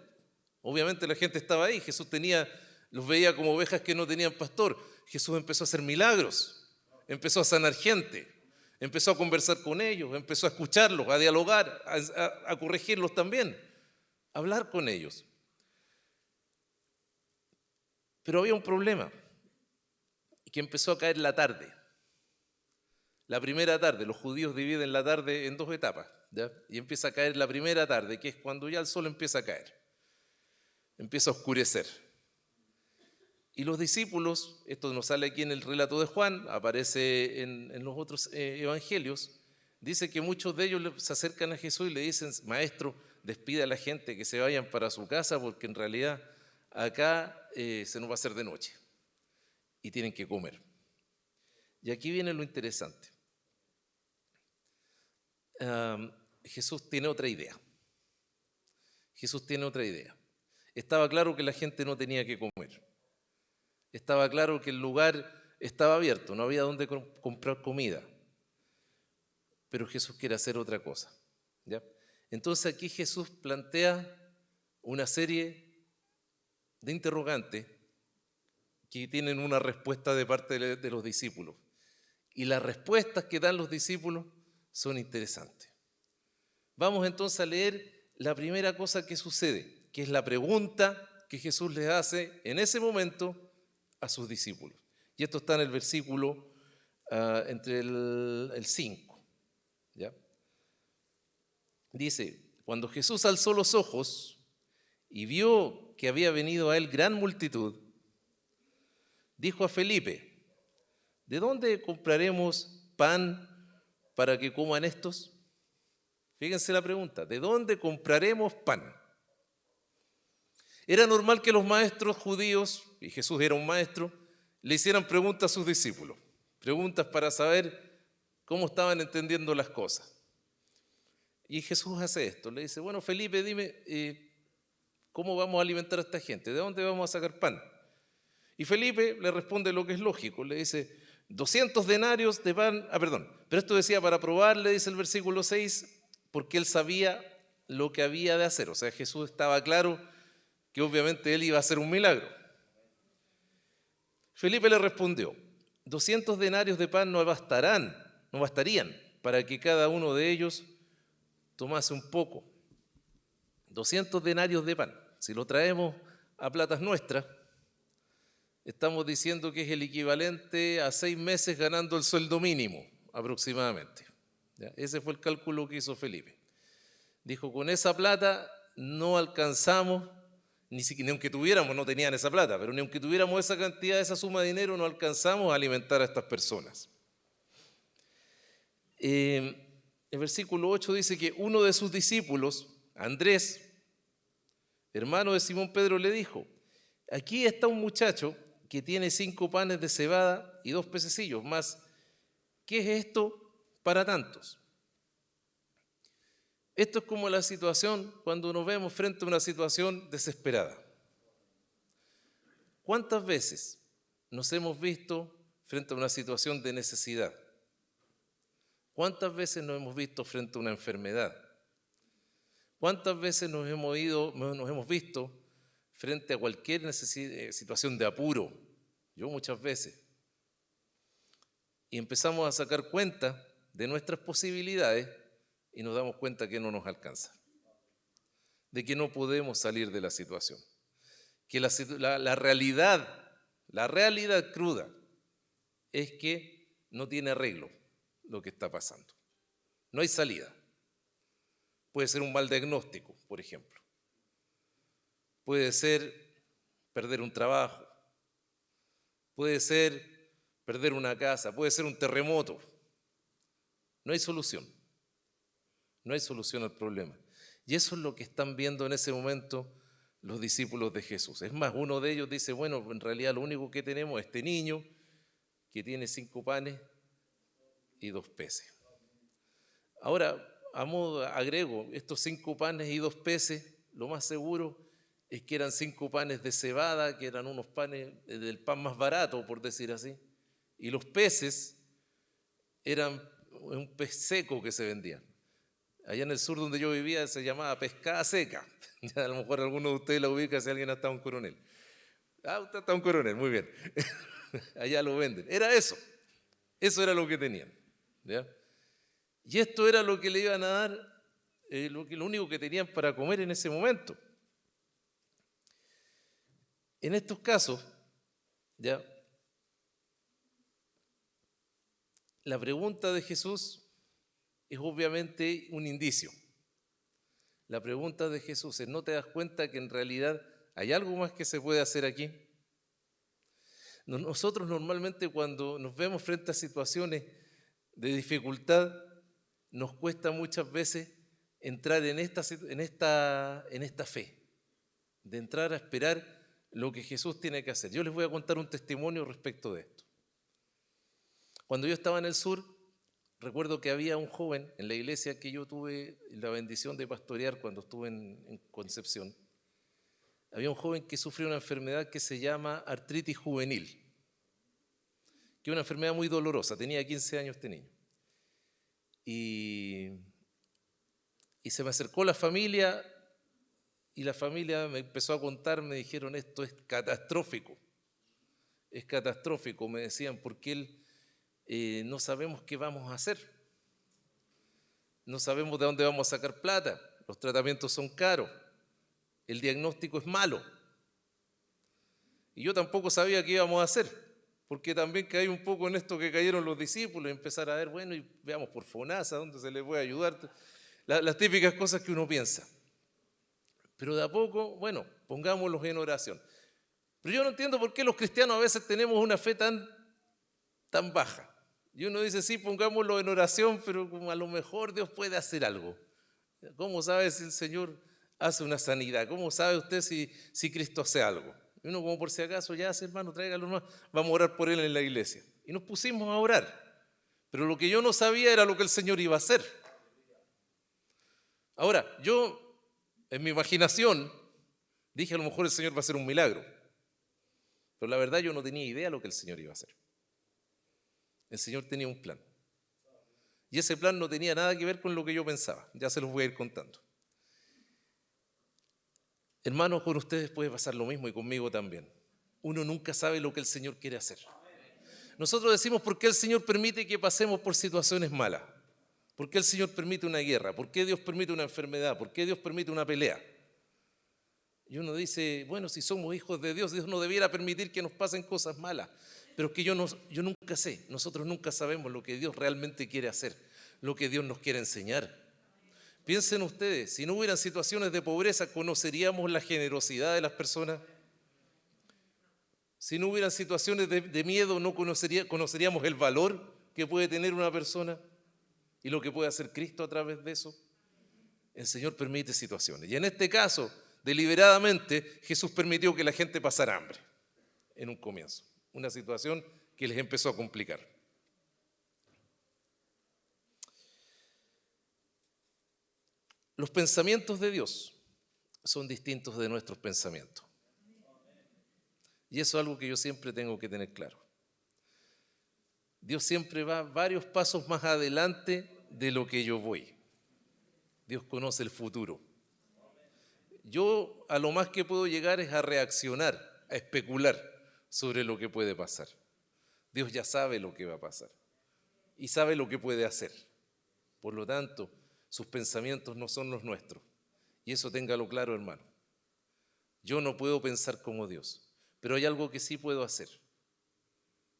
Obviamente la gente estaba ahí, Jesús los veía como ovejas que no tenían pastor. Jesús empezó a hacer milagros, empezó a sanar gente, empezó a conversar con ellos, empezó a escucharlos, a dialogar, a corregirlos también, a hablar con ellos. Pero había un problema, que empezó a caer la tarde. La primera tarde, los judíos dividen la tarde en 2 etapas, ¿ya? Y empieza a caer la primera tarde, que es cuando ya el sol empieza a caer, empieza a oscurecer. Y los discípulos, esto nos sale aquí en el relato de Juan, aparece en los otros evangelios, dice que muchos de ellos se acercan a Jesús y le dicen: Maestro, despide a la gente, que se vayan para su casa, porque en realidad acá se nos va a hacer de noche y tienen que comer. Y aquí viene lo interesante. Jesús tiene otra idea. Jesús tiene otra idea. Estaba claro que la gente no tenía que comer. Estaba claro que el lugar estaba abierto, no había dónde comprar comida. Pero Jesús quiere hacer otra cosa, ¿ya? Entonces aquí Jesús plantea una serie de interrogantes que tienen una respuesta de parte de los discípulos. Y las respuestas que dan los discípulos son interesantes. Vamos entonces a leer la primera cosa que sucede, que es la pregunta que Jesús les hace en ese momento a sus discípulos. Y esto está en el versículo entre el 5. ¿Ya? Dice: cuando Jesús alzó los ojos y vio que había venido a él gran multitud, dijo a Felipe: ¿de dónde compraremos pan para que coman estos? Fíjense la pregunta: ¿de dónde compraremos pan? Era normal que los maestros judíos, y Jesús era un maestro, le hicieran preguntas a sus discípulos, preguntas para saber cómo estaban entendiendo las cosas. Y Jesús hace esto, le dice: bueno, Felipe, dime, ¿cómo vamos a alimentar a esta gente? ¿De dónde vamos a sacar pan? Y Felipe le responde lo que es lógico, le dice: 200 denarios de pan, pero esto decía para probar, le dice el versículo 6, porque él sabía lo que había de hacer. O sea, Jesús estaba claro que obviamente él iba a hacer un milagro. Felipe le respondió: 200 denarios de pan no bastarían para que cada uno de ellos tomase un poco. 200 denarios de pan, si lo traemos a platas nuestras, estamos diciendo que es el equivalente a 6 meses ganando el sueldo mínimo, aproximadamente. ¿Ya? Ese fue el cálculo que hizo Felipe. Dijo: con esa plata no alcanzamos, ni aunque tuviéramos, no tenían esa plata, pero ni aunque tuviéramos esa cantidad, esa suma de dinero, no alcanzamos a alimentar a estas personas. El versículo 8 dice que uno de sus discípulos, Andrés, hermano de Simón Pedro, le dijo: aquí está un muchacho que tiene 5 panes de cebada y 2 pececillos más. ¿Qué es esto para tantos? Esto es como la situación cuando nos vemos frente a una situación desesperada. ¿Cuántas veces nos hemos visto frente a una situación de necesidad? ¿Cuántas veces nos hemos visto frente a una enfermedad? ¿Cuántas veces nos hemos visto frente a cualquier situación de apuro? Yo muchas veces. Y empezamos a sacar cuenta de nuestras posibilidades y nos damos cuenta que no nos alcanza, de que no podemos salir de la situación, que la realidad cruda es que no tiene arreglo lo que está pasando. No hay salida. Puede ser un mal diagnóstico, por ejemplo. Puede ser perder un trabajo. Puede ser perder una casa. Puede ser un terremoto. No hay solución. No hay solución al problema. Y eso es lo que están viendo en ese momento los discípulos de Jesús. Es más, uno de ellos dice: bueno, en realidad lo único que tenemos es este niño que tiene 5 panes y 2 peces. Ahora, a modo agrego, estos 5 panes y 2 peces, lo más seguro es que eran 5 panes de cebada, que eran unos panes del pan más barato, por decir así, y los peces eran un pez seco que se vendía. Allá en el sur donde yo vivía se llamaba pescada seca. A lo mejor alguno de ustedes la ubica si alguien ha estado en Coronel. Usted está en Coronel, muy bien. allá lo venden. Era eso. Eso era lo que tenían. ¿Ya? Y esto era lo que le iban a dar, lo único que tenían para comer en ese momento. En estos casos, ¿ya? La pregunta de Jesús es obviamente un indicio. La pregunta de Jesús es, ¿no te das cuenta que en realidad hay algo más que se puede hacer aquí? Nosotros normalmente cuando nos vemos frente a situaciones de dificultad, nos cuesta muchas veces entrar en esta fe, de entrar a esperar lo que Jesús tiene que hacer. Yo les voy a contar un testimonio respecto de esto. Cuando yo estaba en el sur, recuerdo que había un joven en la iglesia que yo tuve la bendición de pastorear cuando estuve en Concepción. Había un joven que sufrió una enfermedad que se llama artritis juvenil, que es una enfermedad muy dolorosa. Tenía 15 años este niño. Y se me acercó la familia y la familia me empezó a contar, me dijeron, esto es catastrófico. Es catastrófico, me decían, porque él no sabemos qué vamos a hacer. No sabemos de dónde vamos a sacar plata. Los tratamientos son caros. El diagnóstico es malo. Y yo tampoco sabía qué íbamos a hacer, porque también caí un poco en esto que cayeron los discípulos, empezar a ver, bueno, y veamos por FONASA, dónde se les puede ayudar, las típicas cosas que uno piensa. Pero de a poco, bueno, pongámoslos en oración. Pero yo no entiendo por qué los cristianos a veces tenemos una fe tan baja. Y uno dice, sí, pongámoslo en oración, pero como a lo mejor Dios puede hacer algo. ¿Cómo sabe si el Señor hace una sanidad? ¿Cómo sabe usted si Cristo hace algo? Y uno como por si acaso, ya hace, hermano, tráigalo más, vamos a orar por él en la iglesia. Y nos pusimos a orar. Pero lo que yo no sabía era lo que el Señor iba a hacer. Ahora, yo en mi imaginación dije, a lo mejor el Señor va a hacer un milagro. Pero la verdad yo no tenía idea de lo que el Señor iba a hacer. El Señor tenía un plan. Y ese plan no tenía nada que ver con lo que yo pensaba. Ya se los voy a ir contando. Hermanos, con ustedes puede pasar lo mismo y conmigo también. Uno nunca sabe lo que el Señor quiere hacer. Nosotros decimos, ¿por qué el Señor permite que pasemos por situaciones malas? ¿Por qué el Señor permite una guerra? ¿Por qué Dios permite una enfermedad? ¿Por qué Dios permite una pelea? Y uno dice, bueno, si somos hijos de Dios, Dios no debiera permitir que nos pasen cosas malas. Pero es que yo nunca sé, nosotros nunca sabemos lo que Dios realmente quiere hacer, lo que Dios nos quiere enseñar. Piensen ustedes, si no hubieran situaciones de pobreza, ¿conoceríamos la generosidad de las personas? Si no hubieran situaciones de miedo, ¿no conoceríamos el valor que puede tener una persona y lo que puede hacer Cristo a través de eso? El Señor permite situaciones. Y en este caso, deliberadamente, Jesús permitió que la gente pasara hambre en un comienzo. Una situación que les empezó a complicar. Los pensamientos de Dios son distintos de nuestros pensamientos. Y eso es algo que yo siempre tengo que tener claro. Dios siempre va varios pasos más adelante de lo que yo voy. Dios conoce el futuro. Yo a lo más que puedo llegar es a reaccionar, a especular sobre lo que puede pasar. Dios ya sabe lo que va a pasar y sabe lo que puede hacer. Por lo tanto, sus pensamientos no son los nuestros. Y eso téngalo claro, hermano. Yo no puedo pensar como Dios, pero hay algo que sí puedo hacer,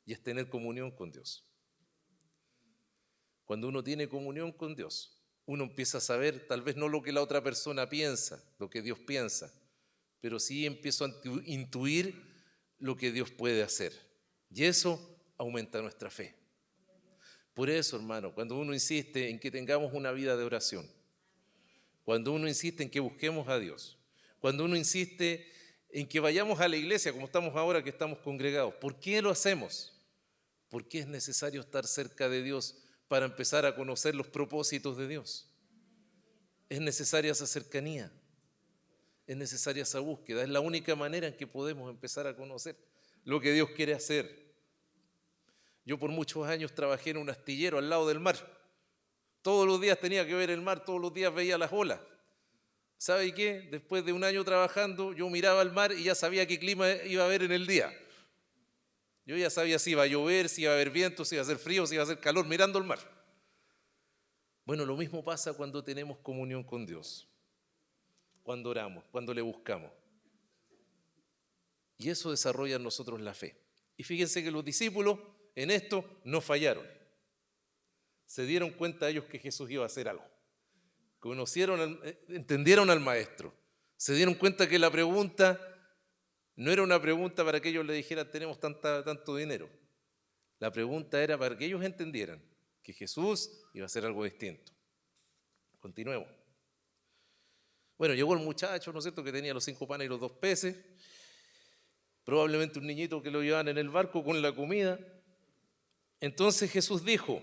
y es tener comunión con Dios. Cuando uno tiene comunión con Dios, uno empieza a saber tal vez no lo que la otra persona piensa, lo que Dios piensa, pero sí empiezo a intuir lo que Dios puede hacer. Y eso aumenta nuestra fe. Por eso, hermano, cuando uno insiste en que tengamos una vida de oración, cuando uno insiste en que busquemos a Dios, cuando uno insiste en que vayamos a la iglesia como estamos ahora que estamos congregados, ¿por qué lo hacemos? Porque es necesario estar cerca de Dios para empezar a conocer los propósitos de Dios. Es necesaria esa cercanía. Es necesaria esa búsqueda, es la única manera en que podemos empezar a conocer lo que Dios quiere hacer. Yo por muchos años trabajé en un astillero al lado del mar. Todos los días tenía que ver el mar, todos los días veía las olas. ¿Sabe qué? Después de un año trabajando, yo miraba el mar y ya sabía qué clima iba a haber en el día. Yo ya sabía si iba a llover, si iba a haber viento, si iba a hacer frío, si iba a hacer calor, mirando el mar. Bueno, lo mismo pasa cuando tenemos comunión con Dios, cuando oramos, cuando le buscamos. Y eso desarrolla en nosotros la fe. Y fíjense que los discípulos en esto no fallaron. Se dieron cuenta ellos que Jesús iba a hacer algo. Entendieron al maestro. Se dieron cuenta que la pregunta no era una pregunta para que ellos le dijeran tenemos tanto dinero. La pregunta era para que ellos entendieran que Jesús iba a hacer algo distinto. Continuemos. Bueno, llegó el muchacho, ¿no es cierto?, que tenía los 5 panes y los 2 peces. Probablemente un niñito que lo llevaban en el barco con la comida. Entonces Jesús dijo,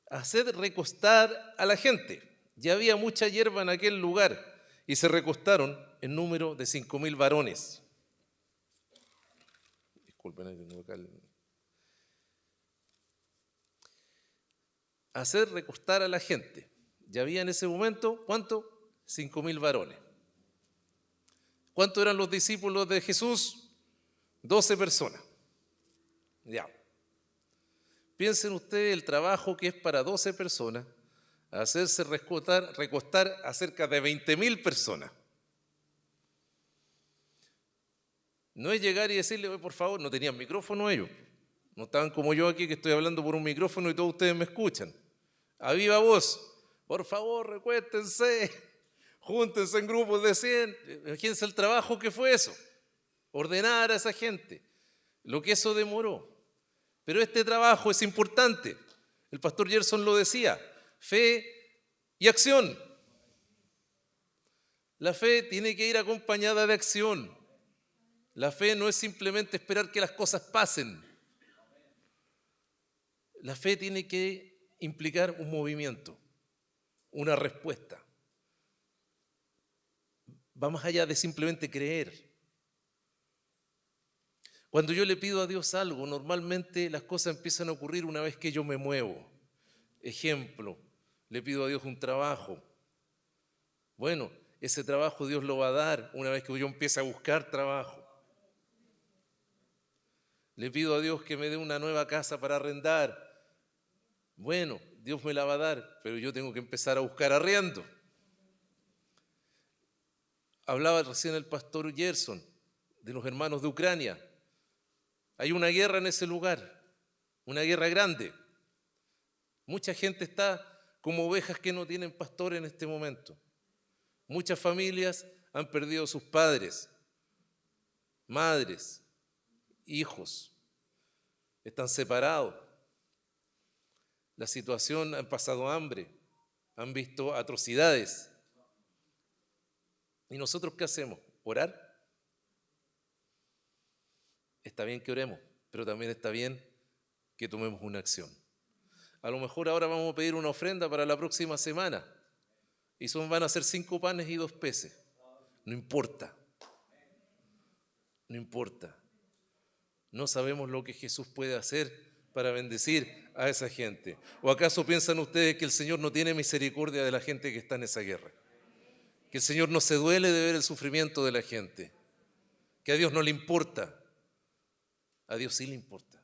haced recostar a la gente. Ya había mucha hierba en aquel lugar y se recostaron en número de 5.000 varones. Disculpen, hacer recostar a la gente. Ya había en ese momento, ¿cuánto? 5.000 varones. ¿Cuántos eran los discípulos de Jesús? 12 personas. Ya. Piensen ustedes el trabajo que es para 12 personas hacerse recostar a cerca de 20.000 personas. No es llegar y decirle, por favor, no tenían micrófono ellos. No estaban como yo aquí que estoy hablando por un micrófono y todos ustedes me escuchan. A viva voz, por favor, recuéstense, júntense en grupos de 100. Imagínense el trabajo que fue eso. Ordenar a esa gente, lo que eso demoró. Pero este trabajo es importante. El pastor Gerson lo decía, fe y acción. La fe tiene que ir acompañada de acción. La fe no es simplemente esperar que las cosas pasen. La fe tiene que implicar un movimiento, una respuesta. Va más allá de simplemente creer. Cuando yo le pido a Dios algo, normalmente las cosas empiezan a ocurrir una vez que yo me muevo. Ejemplo, le pido a Dios un trabajo. Bueno, ese trabajo Dios lo va a dar una vez que yo empiece a buscar trabajo. Le pido a Dios que me dé una nueva casa para arrendar. Bueno, Dios me la va a dar, pero yo tengo que empezar a buscar arriendo. Hablaba recién el pastor Gerson de los hermanos de Ucrania. Hay una guerra en ese lugar, una guerra grande. Mucha gente está como ovejas que no tienen pastor en este momento. Muchas familias han perdido sus padres, madres, hijos. Están separados. La situación, han pasado hambre, han visto atrocidades. ¿Y nosotros qué hacemos? ¿Orar? Está bien que oremos, pero también está bien que tomemos una acción. A lo mejor ahora vamos a pedir una ofrenda para la próxima semana y van a ser 5 panes y 2 peces. No importa. No importa. No sabemos lo que Jesús puede hacer para bendecir a esa gente. ¿O acaso piensan ustedes que el Señor no tiene misericordia de la gente que está en esa guerra? Que el Señor no se duele de ver el sufrimiento de la gente. Que a Dios no le importa. A Dios sí le importa.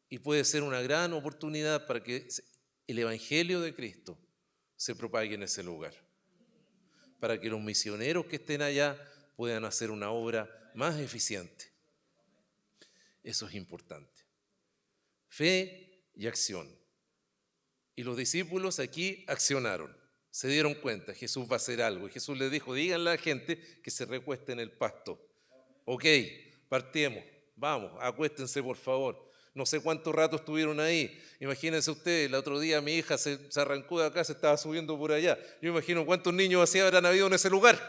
Y puede ser una gran oportunidad para que el Evangelio de Cristo se propague en ese lugar. Para que los misioneros que estén allá puedan hacer una obra más eficiente. Eso es importante. Fe y acción. Y los discípulos aquí accionaron. Se dieron cuenta, Jesús va a hacer algo. Y Jesús les dijo, díganle a la gente que se recueste en el pasto. Ok, partimos, vamos, acuéstense por favor. No sé cuánto rato estuvieron ahí. Imagínense ustedes, el otro día mi hija se arrancó de acá, se estaba subiendo por allá. Yo imagino cuántos niños así habrán habido en ese lugar.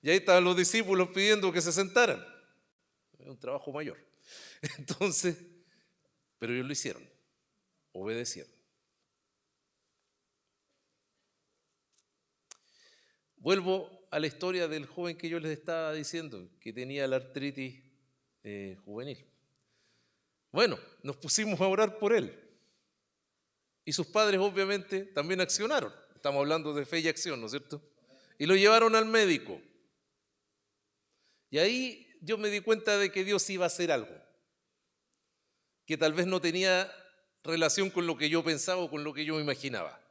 Y ahí estaban los discípulos pidiendo que se sentaran. Es un trabajo mayor. Entonces, pero ellos lo hicieron, obedecieron. Vuelvo a la historia del joven que yo les estaba diciendo, que tenía la artritis juvenil. Bueno, nos pusimos a orar por él. Y sus padres obviamente también accionaron. Estamos hablando de fe y acción, ¿no es cierto? Y lo llevaron al médico. Y ahí yo me di cuenta de que Dios iba a hacer algo, que tal vez no tenía relación con lo que yo pensaba o con lo que yo me imaginaba.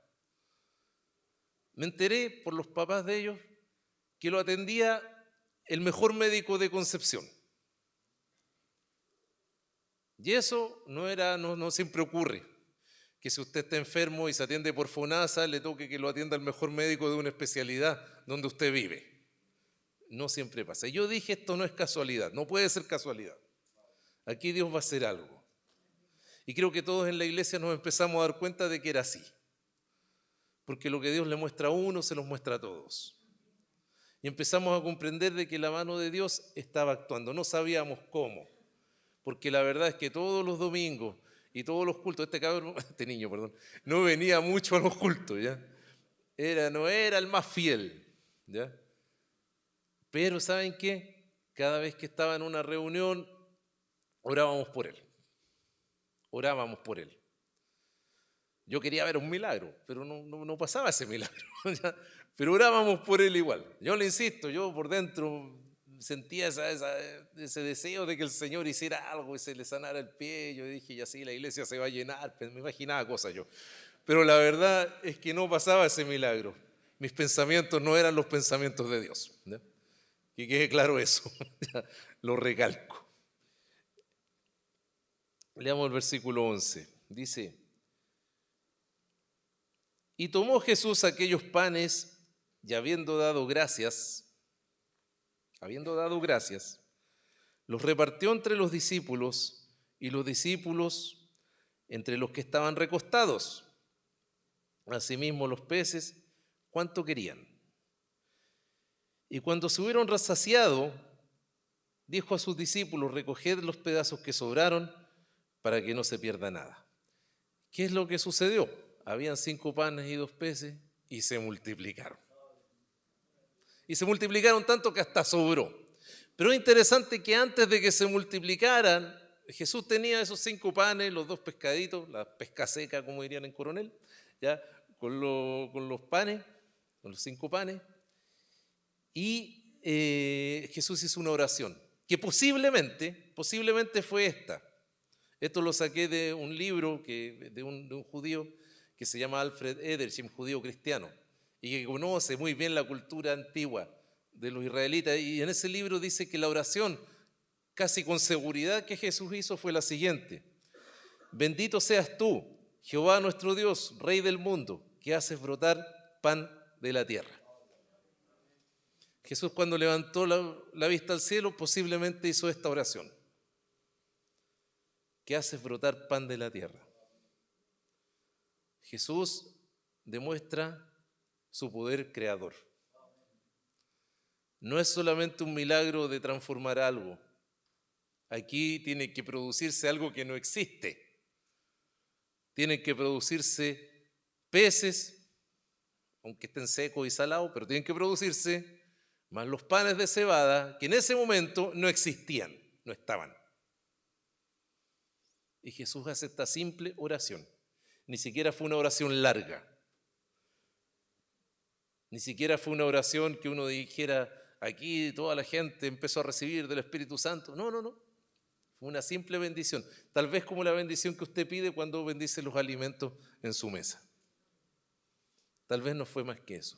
Me enteré por los papás de ellos que lo atendía el mejor médico de Concepción. Y eso no siempre ocurre, que si usted está enfermo y se atiende por FONASA, le toque que lo atienda el mejor médico de una especialidad donde usted vive. No siempre pasa. Yo dije, esto no es casualidad, no puede ser casualidad. Aquí Dios va a hacer algo. Y creo que todos en la iglesia nos empezamos a dar cuenta de que era así. Porque lo que Dios le muestra a uno, se los muestra a todos. Y empezamos a comprender de que la mano de Dios estaba actuando. No sabíamos cómo. Porque la verdad es que todos los domingos y todos los cultos, este niño, no venía mucho a los cultos, ¿ya? No era el más fiel, ¿ya? Pero ¿saben qué? Cada vez que estaba en una reunión, orábamos por él. Orábamos por él. Yo quería ver un milagro, pero no pasaba ese milagro, ¿ya? Pero orábamos por él igual. Yo le insisto, yo por dentro sentía ese deseo de que el Señor hiciera algo y se le sanara el pie. Yo dije, y así la iglesia se va a llenar. Me imaginaba cosas yo. Pero la verdad es que no pasaba ese milagro. Mis pensamientos no eran los pensamientos de Dios, ¿ya? Que quede claro eso. Lo recalco. Leamos el versículo 11. Dice: y tomó Jesús aquellos panes y habiendo dado gracias, los repartió entre los discípulos y los discípulos entre los que estaban recostados. Asimismo los peces, cuanto querían. Y cuando se hubieron saciado, dijo a sus discípulos: recoged los pedazos que sobraron para que no se pierda nada. ¿Qué es lo que sucedió? Habían 5 panes y 2 peces y se multiplicaron. Y se multiplicaron tanto que hasta sobró. Pero es interesante que antes de que se multiplicaran, Jesús tenía esos 5 panes, los 2 pescaditos, la pesca seca, como dirían en Coronel, ¿ya? Con los panes, con los 5 panes. Y Jesús hizo una oración, que posiblemente fue esta. Esto lo saqué de un libro de un judío que se llama Alfred Edersheim, judío cristiano, y que conoce muy bien la cultura antigua de los israelitas. Y en ese libro dice que la oración, casi con seguridad, que Jesús hizo fue la siguiente: bendito seas tú, Jehová nuestro Dios, Rey del mundo, que haces brotar pan de la tierra. Jesús, cuando levantó la vista al cielo, posiblemente hizo esta oración: que haces brotar pan de la tierra. Jesús demuestra su poder creador. No es solamente un milagro de transformar algo. Aquí tiene que producirse algo que no existe. Tienen que producirse peces, aunque estén secos y salados, pero tienen que producirse, más los panes de cebada, que en ese momento no existían, no estaban. Y Jesús hace esta simple oración. Ni siquiera fue una oración larga. Ni siquiera fue una oración que uno dijera, aquí toda la gente empezó a recibir del Espíritu Santo. No. Fue una simple bendición. Tal vez como la bendición que usted pide cuando bendice los alimentos en su mesa. Tal vez no fue más que eso.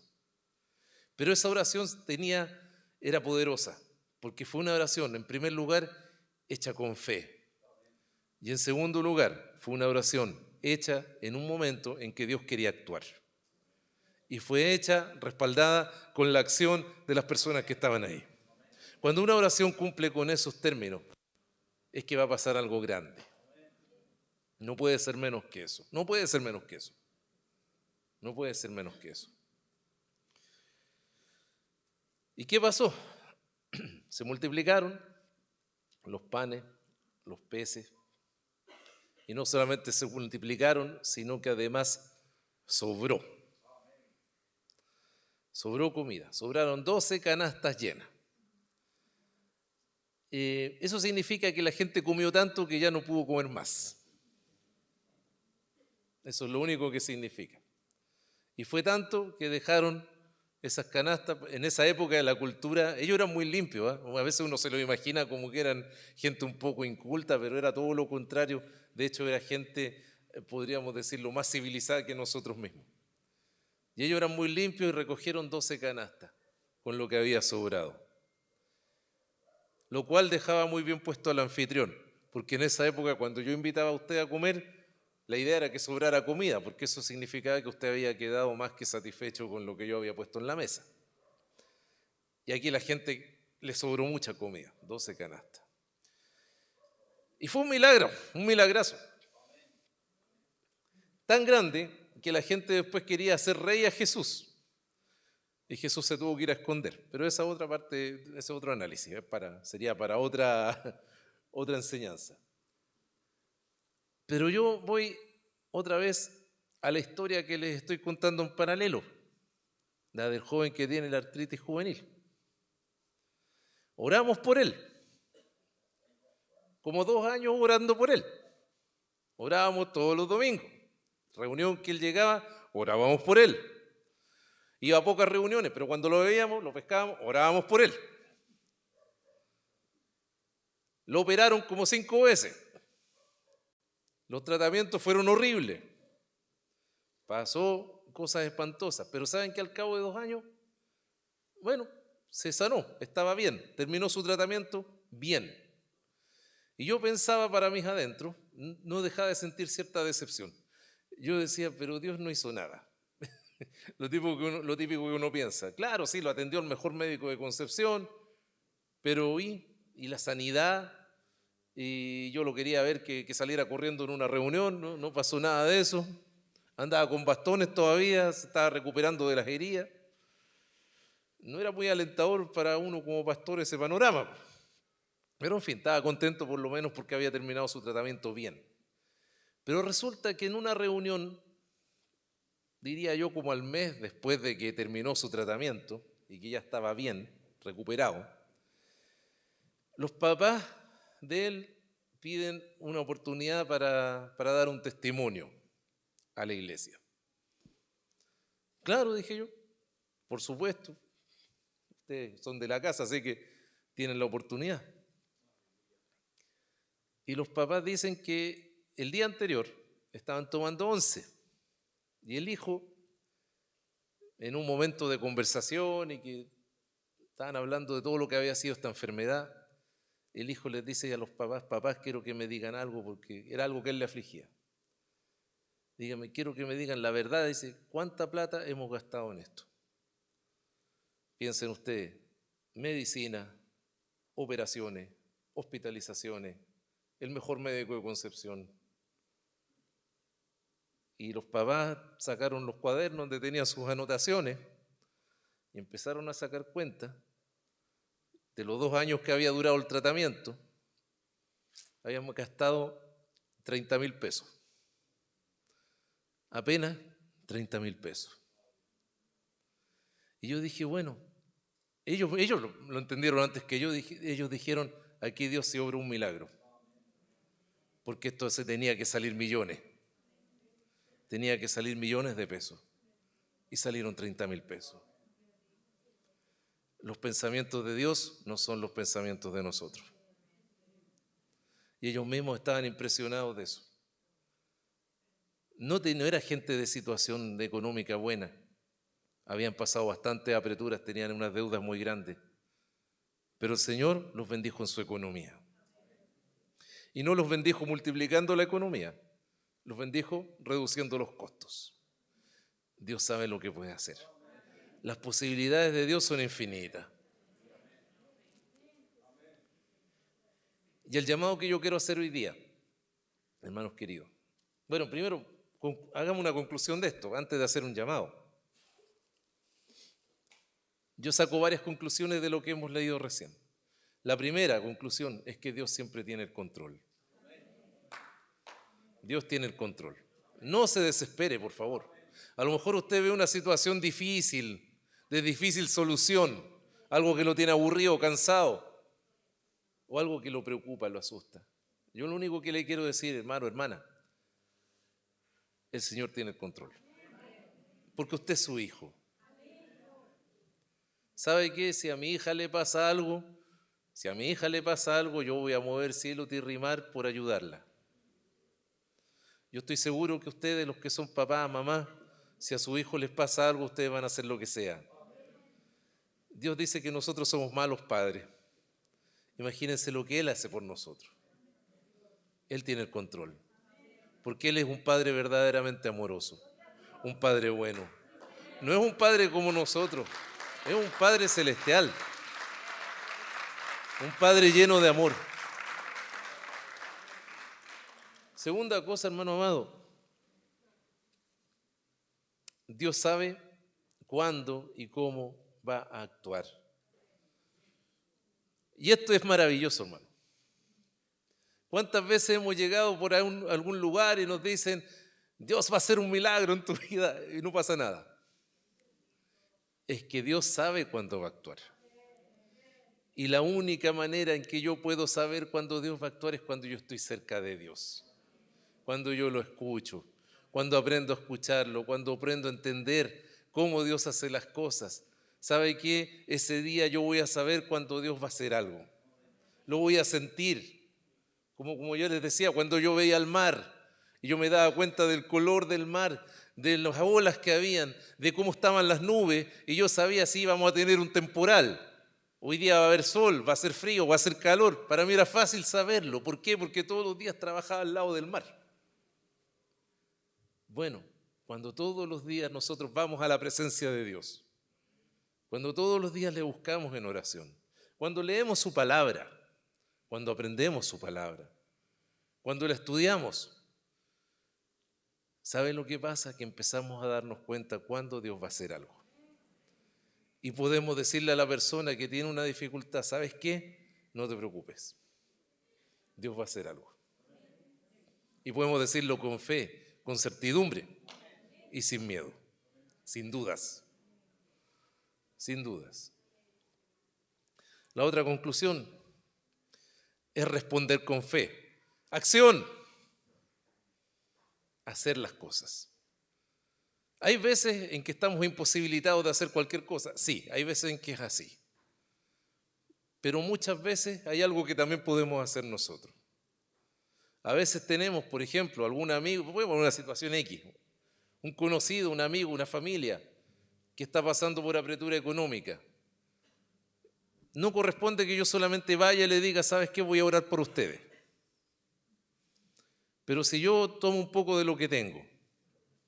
Pero esa oración era poderosa, porque fue una oración, en primer lugar, hecha con fe. Y en segundo lugar, fue una oración hecha en un momento en que Dios quería actuar. Y fue hecha, respaldada con la acción de las personas que estaban ahí. Cuando una oración cumple con esos términos, es que va a pasar algo grande. No puede ser menos que eso. No puede ser menos que eso. No puede ser menos que eso. ¿Y qué pasó? Se multiplicaron los panes, los peces. Y no solamente se multiplicaron, sino que además sobró. Sobró comida. Sobraron 12 canastas llenas. Eso significa que la gente comió tanto que ya no pudo comer más. Eso es lo único que significa. Y fue tanto que dejaron esas canastas, en esa época de la cultura, ellos eran muy limpios, ¿eh? A veces uno se lo imagina como que eran gente un poco inculta, pero era todo lo contrario. De hecho, era gente, podríamos decirlo, más civilizada que nosotros mismos. Y ellos eran muy limpios y recogieron 12 canastas con lo que había sobrado. Lo cual dejaba muy bien puesto al anfitrión, porque en esa época, cuando yo invitaba a usted a comer, la idea era que sobrara comida, porque eso significaba que usted había quedado más que satisfecho con lo que yo había puesto en la mesa. Y aquí la gente le sobró mucha comida, 12 canastas. Y fue un milagro, un milagrazo. Tan grande que la gente después quería hacer rey a Jesús. Y Jesús se tuvo que ir a esconder. Pero esa otra parte, ese otro análisis, sería para otra enseñanza. Pero yo voy otra vez a la historia que les estoy contando en paralelo, la del joven que tiene la artritis juvenil. Oramos por él, como 2 años orando por él. Orábamos todos los domingos. Reunión que él llegaba, orábamos por él. Iba a pocas reuniones, pero cuando lo veíamos, lo pescábamos, orábamos por él. Lo operaron como 5 veces. Los tratamientos fueron horribles. Pasó cosas espantosas, pero ¿saben que al cabo de 2 años? Bueno, se sanó, estaba bien, terminó su tratamiento bien. Y yo pensaba para mis adentros, no dejaba de sentir cierta decepción. Yo decía, pero Dios no hizo nada. Lo típico que uno piensa. Claro, sí, lo atendió el mejor médico de Concepción, pero ¿y la sanidad? Y yo lo quería ver que saliera corriendo en una reunión, no pasó nada de eso. Andaba con bastones todavía, se estaba recuperando de las heridas. No era muy alentador para uno como pastor ese panorama. Pero en fin, estaba contento por lo menos porque había terminado su tratamiento bien. Pero resulta que en una reunión, diría yo como al mes después de que terminó su tratamiento y que ya estaba bien, recuperado, los papás de él piden una oportunidad para dar un testimonio a la iglesia. Claro, dije yo, por supuesto, ustedes son de la casa, así que tienen la oportunidad. Y los papás dicen que el día anterior estaban tomando 11 y el hijo, en un momento de conversación y que estaban hablando de todo lo que había sido esta enfermedad, el hijo les dice a los papás, papás, quiero que me digan algo porque era algo que él le afligía. Dígame, quiero que me digan la verdad. Dice, ¿cuánta plata hemos gastado en esto? Piensen ustedes, medicina, operaciones, hospitalizaciones, el mejor médico de Concepción. Y los papás sacaron los cuadernos donde tenían sus anotaciones y empezaron a sacar cuenta de los 2 años que había durado el tratamiento. Habíamos gastado 30,000 pesos. Apenas 30,000 pesos. Y yo dije, bueno, ellos lo entendieron antes que yo. Ellos dijeron, aquí Dios se obra un milagro. Porque esto se tenía que salir millones. Tenía que salir millones de pesos. Y salieron 30,000 pesos. Los pensamientos de Dios no son los pensamientos de nosotros. Y ellos mismos estaban impresionados de eso. No era gente de situación económica buena. Habían pasado bastantes apreturas, tenían unas deudas muy grandes. Pero el Señor los bendijo en su economía. Y no los bendijo multiplicando la economía, los bendijo reduciendo los costos. Dios sabe lo que puede hacer. Las posibilidades de Dios son infinitas. Y el llamado que yo quiero hacer hoy día, hermanos queridos. Bueno, primero, hagamos una conclusión de esto, antes de hacer un llamado. Yo saco varias conclusiones de lo que hemos leído recién. La primera conclusión es que Dios siempre tiene el control. Dios tiene el control. No se desespere, por favor. A lo mejor usted ve una situación difícil, de difícil solución, algo que lo tiene aburrido, cansado, o algo que lo preocupa, lo asusta. Yo lo único que le quiero decir, hermano, hermana, el Señor tiene el control. Porque usted es su hijo. ¿Sabe qué? Si a mi hija le pasa algo, yo voy a mover cielo, tierra y mar por ayudarla. Yo estoy seguro que ustedes, los que son papás, mamás, si a su hijo les pasa algo, ustedes van a hacer lo que sea. Dios dice que nosotros somos malos padres. Imagínense lo que Él hace por nosotros. Él tiene el control, porque Él es un Padre verdaderamente amoroso, un Padre bueno. No es un Padre como nosotros, es un Padre celestial, un Padre lleno de amor. Segunda cosa, hermano amado, Dios sabe cuándo y cómo va a actuar. Y esto es maravilloso, hermano. ¿Cuántas veces hemos llegado por algún lugar y nos dicen, Dios va a hacer un milagro en tu vida y no pasa nada? Es que Dios sabe cuándo va a actuar. Y la única manera en que yo puedo saber cuándo Dios va a actuar es cuando yo estoy cerca de Dios, cuando yo lo escucho, cuando aprendo a escucharlo, cuando aprendo a entender cómo Dios hace las cosas. ¿Sabe qué? Ese día yo voy a saber cuándo Dios va a hacer algo. Lo voy a sentir. Como yo les decía, cuando yo veía el mar y yo me daba cuenta del color del mar, de las olas que habían, de cómo estaban las nubes, y yo sabía si íbamos a tener un temporal. Hoy día va a haber sol, va a ser frío, va a ser calor. Para mí era fácil saberlo. ¿Por qué? Porque todos los días trabajaba al lado del mar. Bueno, cuando todos los días nosotros vamos a la presencia de Dios, cuando todos los días le buscamos en oración, cuando leemos su palabra, cuando aprendemos su palabra, cuando la estudiamos, ¿saben lo que pasa? Que empezamos a darnos cuenta cuándo Dios va a hacer algo. Y podemos decirle a la persona que tiene una dificultad, ¿sabes qué? No te preocupes, Dios va a hacer algo. Y podemos decirlo con fe, con certidumbre y sin miedo, sin dudas, sin dudas. La otra conclusión es responder con fe. Acción. Hacer las cosas. ¿Hay veces en que estamos imposibilitados de hacer cualquier cosa? Sí, hay veces en que es así. Pero muchas veces hay algo que también podemos hacer nosotros. A veces tenemos, por ejemplo, algún amigo, voy a poner una situación X, un conocido, un amigo, una familia que está pasando por apretura económica. No corresponde que yo solamente vaya y le diga, ¿sabes qué? Voy a orar por ustedes. Pero si yo tomo un poco de lo que tengo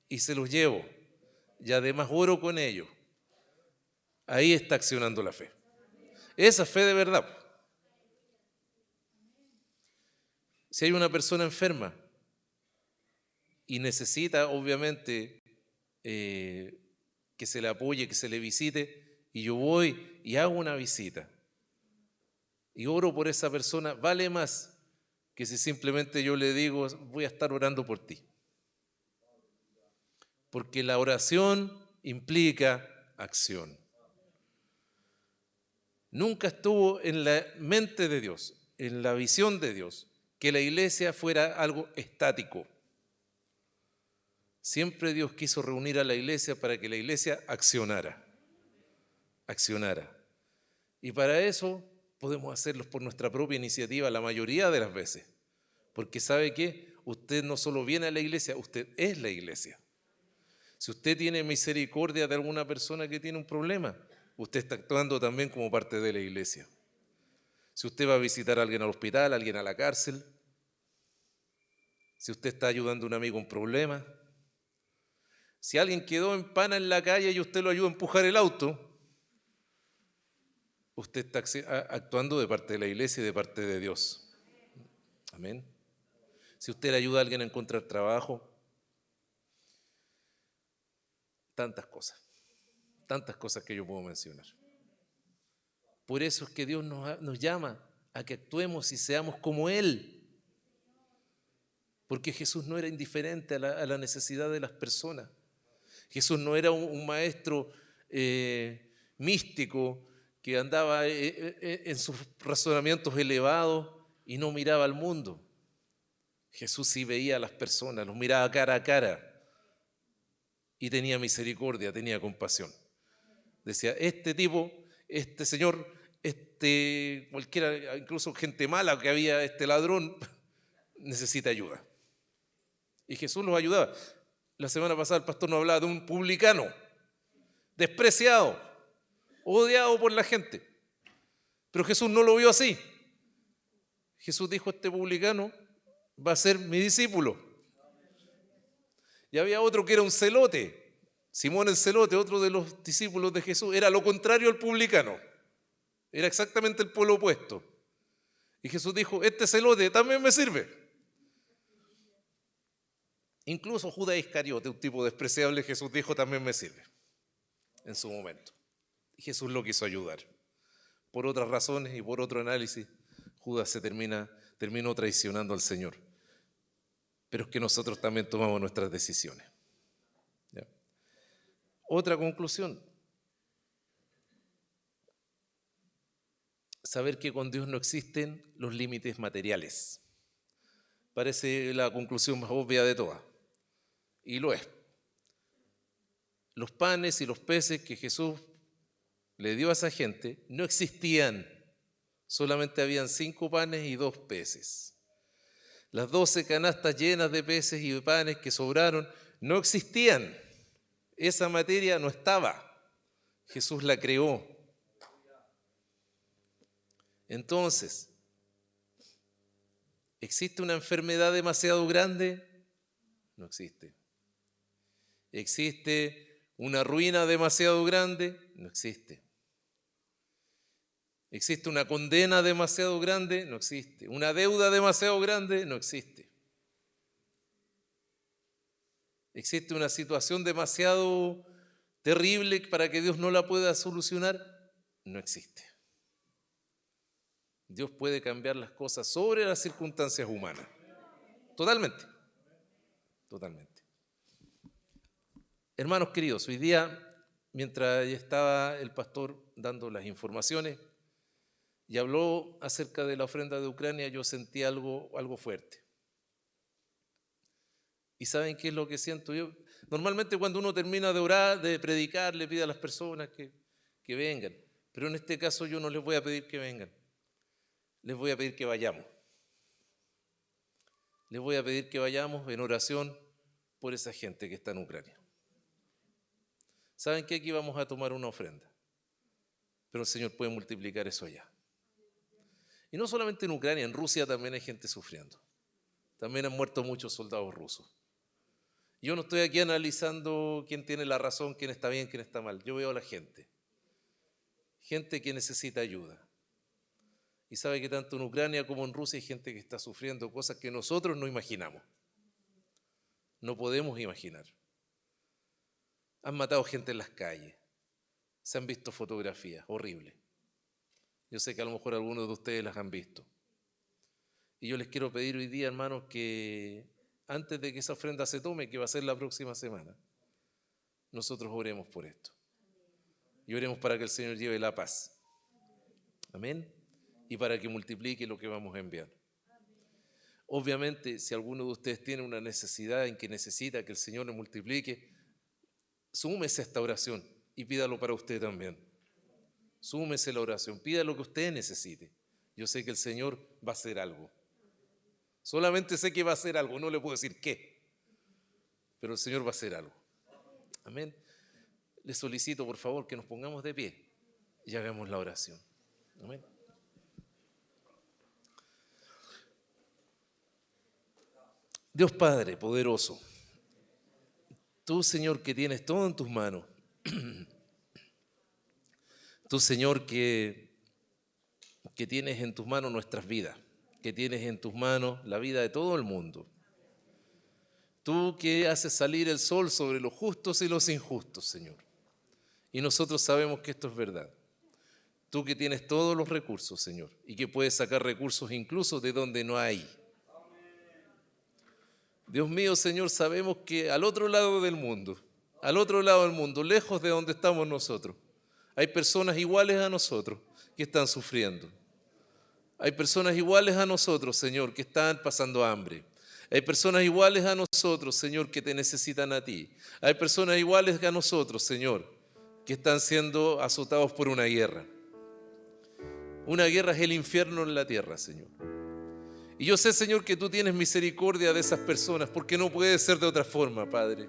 y se los llevo y además oro con ellos, ahí está accionando la fe. Esa fe de verdad. Si hay una persona enferma y necesita, obviamente, que se le apoye, que se le visite, y yo voy y hago una visita y oro por esa persona, vale más que si simplemente yo le digo, voy a estar orando por ti. Porque la oración implica acción. Nunca estuvo en la mente de Dios, en la visión de Dios, que la iglesia fuera algo estático. Siempre Dios quiso reunir a la iglesia para que la iglesia accionara. Y para eso podemos hacerlo por nuestra propia iniciativa la mayoría de las veces. Porque ¿sabe qué? Usted no solo viene a la iglesia, usted es la iglesia. Si usted tiene misericordia de alguna persona que tiene un problema, usted está actuando también como parte de la iglesia. Si usted va a visitar a alguien al hospital, a alguien a la cárcel, si usted está ayudando a un amigo en problema, si alguien quedó en pana en la calle y usted lo ayuda a empujar el auto, usted está actuando de parte de la iglesia y de parte de Dios. Amén. Si usted le ayuda a alguien a encontrar trabajo, tantas cosas que yo puedo mencionar. Por eso es que Dios nos llama a que actuemos y seamos como Él. Porque Jesús no era indiferente a la necesidad de las personas. Jesús no era un maestro místico que andaba en sus razonamientos elevados y no miraba al mundo. Jesús sí veía a las personas, los miraba cara a cara y tenía misericordia, tenía compasión. Decía, este tipo este señor, cualquiera, incluso gente mala que había, este ladrón, necesita ayuda. Y Jesús los ayudaba. La semana pasada el pastor nos hablaba de un publicano, despreciado, odiado por la gente. Pero Jesús no lo vio así. Jesús dijo, este publicano va a ser mi discípulo. Y había otro que era un celote, Simón el celote, otro de los discípulos de Jesús, era lo contrario al publicano. Era exactamente el polo opuesto. Y Jesús dijo, este celote también me sirve. Incluso Judas Iscariote, un tipo despreciable, Jesús dijo, también me sirve. En su momento. Y Jesús lo quiso ayudar. Por otras razones y por otro análisis, Judas terminó traicionando al Señor. Pero es que nosotros también tomamos nuestras decisiones. ¿Ya? Otra conclusión. Saber que con Dios no existen los límites materiales. Parece la conclusión más obvia de todas. Y lo es. Los panes y los peces que Jesús le dio a esa gente no existían. Solamente habían 5 panes y 2 peces. Las 12 canastas llenas de peces y de panes que sobraron no existían. Esa materia no estaba. Jesús la creó. Entonces, ¿existe una enfermedad demasiado grande? No existe. ¿Existe una ruina demasiado grande? No existe. ¿Existe una condena demasiado grande? No existe. ¿Una deuda demasiado grande? No existe. ¿Existe una situación demasiado terrible para que Dios no la pueda solucionar? No existe. Dios puede cambiar las cosas sobre las circunstancias humanas. Totalmente. Totalmente. Hermanos queridos, hoy día, mientras estaba el pastor dando las informaciones, y habló acerca de la ofrenda de Ucrania, yo sentí algo fuerte. ¿Y saben qué es lo que siento yo? Normalmente cuando uno termina de orar, de predicar, le pide a las personas que vengan. Pero en este caso yo no les voy a pedir que vengan. Les voy a pedir que vayamos. Les voy a pedir que vayamos en oración por esa gente que está en Ucrania. ¿Saben qué? Aquí vamos a tomar una ofrenda. Pero el Señor puede multiplicar eso allá. Y no solamente en Ucrania, en Rusia también hay gente sufriendo. También han muerto muchos soldados rusos. Yo no estoy aquí analizando quién tiene la razón, quién está bien, quién está mal. Yo veo a la gente. Gente que necesita ayuda. Y sabe que tanto en Ucrania como en Rusia hay gente que está sufriendo cosas que nosotros no imaginamos. No podemos imaginar. Han matado gente en las calles. Se han visto fotografías horribles. Yo sé que a lo mejor algunos de ustedes las han visto. Y yo les quiero pedir hoy día, hermanos, que antes de que esa ofrenda se tome, que va a ser la próxima semana, nosotros oremos por esto. Y oremos para que el Señor lleve la paz. Amén. Y para que multiplique lo que vamos a enviar. Obviamente, si alguno de ustedes tiene una necesidad en que necesita que el Señor le multiplique, súmese a esta oración y pídalo para usted también. Súmese a la oración, pida lo que usted necesite. Yo sé que el Señor va a hacer algo. Solamente sé que va a hacer algo, no le puedo decir qué, pero el Señor va a hacer algo. Amén. Les solicito, por favor, que nos pongamos de pie y hagamos la oración. Amén. Dios Padre poderoso, tú, Señor, que tienes todo en tus manos, tú, Señor, que tienes en tus manos nuestras vidas, que tienes en tus manos la vida de todo el mundo. Tú que haces salir el sol sobre los justos y los injustos, Señor. Y nosotros sabemos que esto es verdad. Tú que tienes todos los recursos, Señor, y que puedes sacar recursos incluso de donde no hay. Dios mío, Señor, sabemos que al otro lado del mundo, lejos de donde estamos nosotros, hay personas iguales a nosotros que están sufriendo. Hay personas iguales a nosotros, Señor, que están pasando hambre. Hay personas iguales a nosotros, Señor, que te necesitan a ti. Hay personas iguales a nosotros, Señor, que están siendo azotados por una guerra. Una guerra es el infierno en la tierra, Señor. Y yo sé, Señor, que tú tienes misericordia de esas personas, porque no puede ser de otra forma, Padre.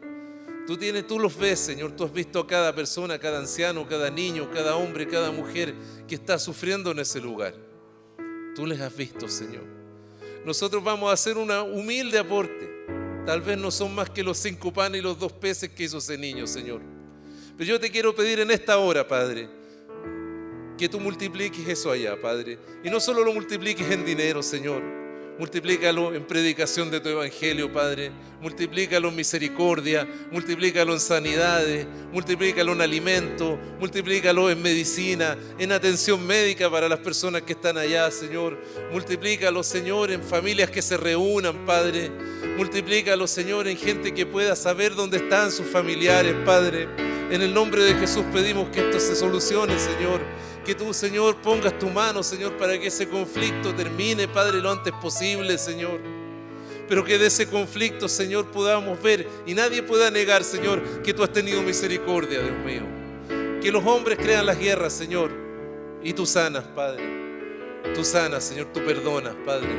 Tú los ves, Señor. Tú has visto a cada persona, cada anciano, cada niño, cada hombre, cada mujer que está sufriendo en ese lugar. Tú les has visto, Señor. Nosotros vamos a hacer un humilde aporte. Tal vez no son más que los 5 panes y los 2 peces que hizo ese niño, Señor. Pero yo te quiero pedir en esta hora, Padre, que tú multipliques eso allá, Padre. Y no solo lo multipliques en dinero, Señor. Multiplícalo en predicación de tu evangelio, Padre. Multiplícalo en misericordia, multiplícalo en sanidades, multiplícalo en alimento, multiplícalo en medicina, en atención médica para las personas que están allá, Señor. Multiplícalo, Señor, en familias que se reúnan, Padre. Multiplícalo, Señor, en gente que pueda saber dónde están sus familiares, Padre. En el nombre de Jesús pedimos que esto se solucione, Señor. Que tú, Señor, pongas tu mano, Señor, para que ese conflicto termine, Padre, lo antes posible, Señor. Pero que de ese conflicto, Señor, podamos ver y nadie pueda negar, Señor, que tú has tenido misericordia, Dios mío. Que los hombres crean las guerras, Señor, y tú sanas, Padre. Tú sanas, Señor, tú perdonas, Padre.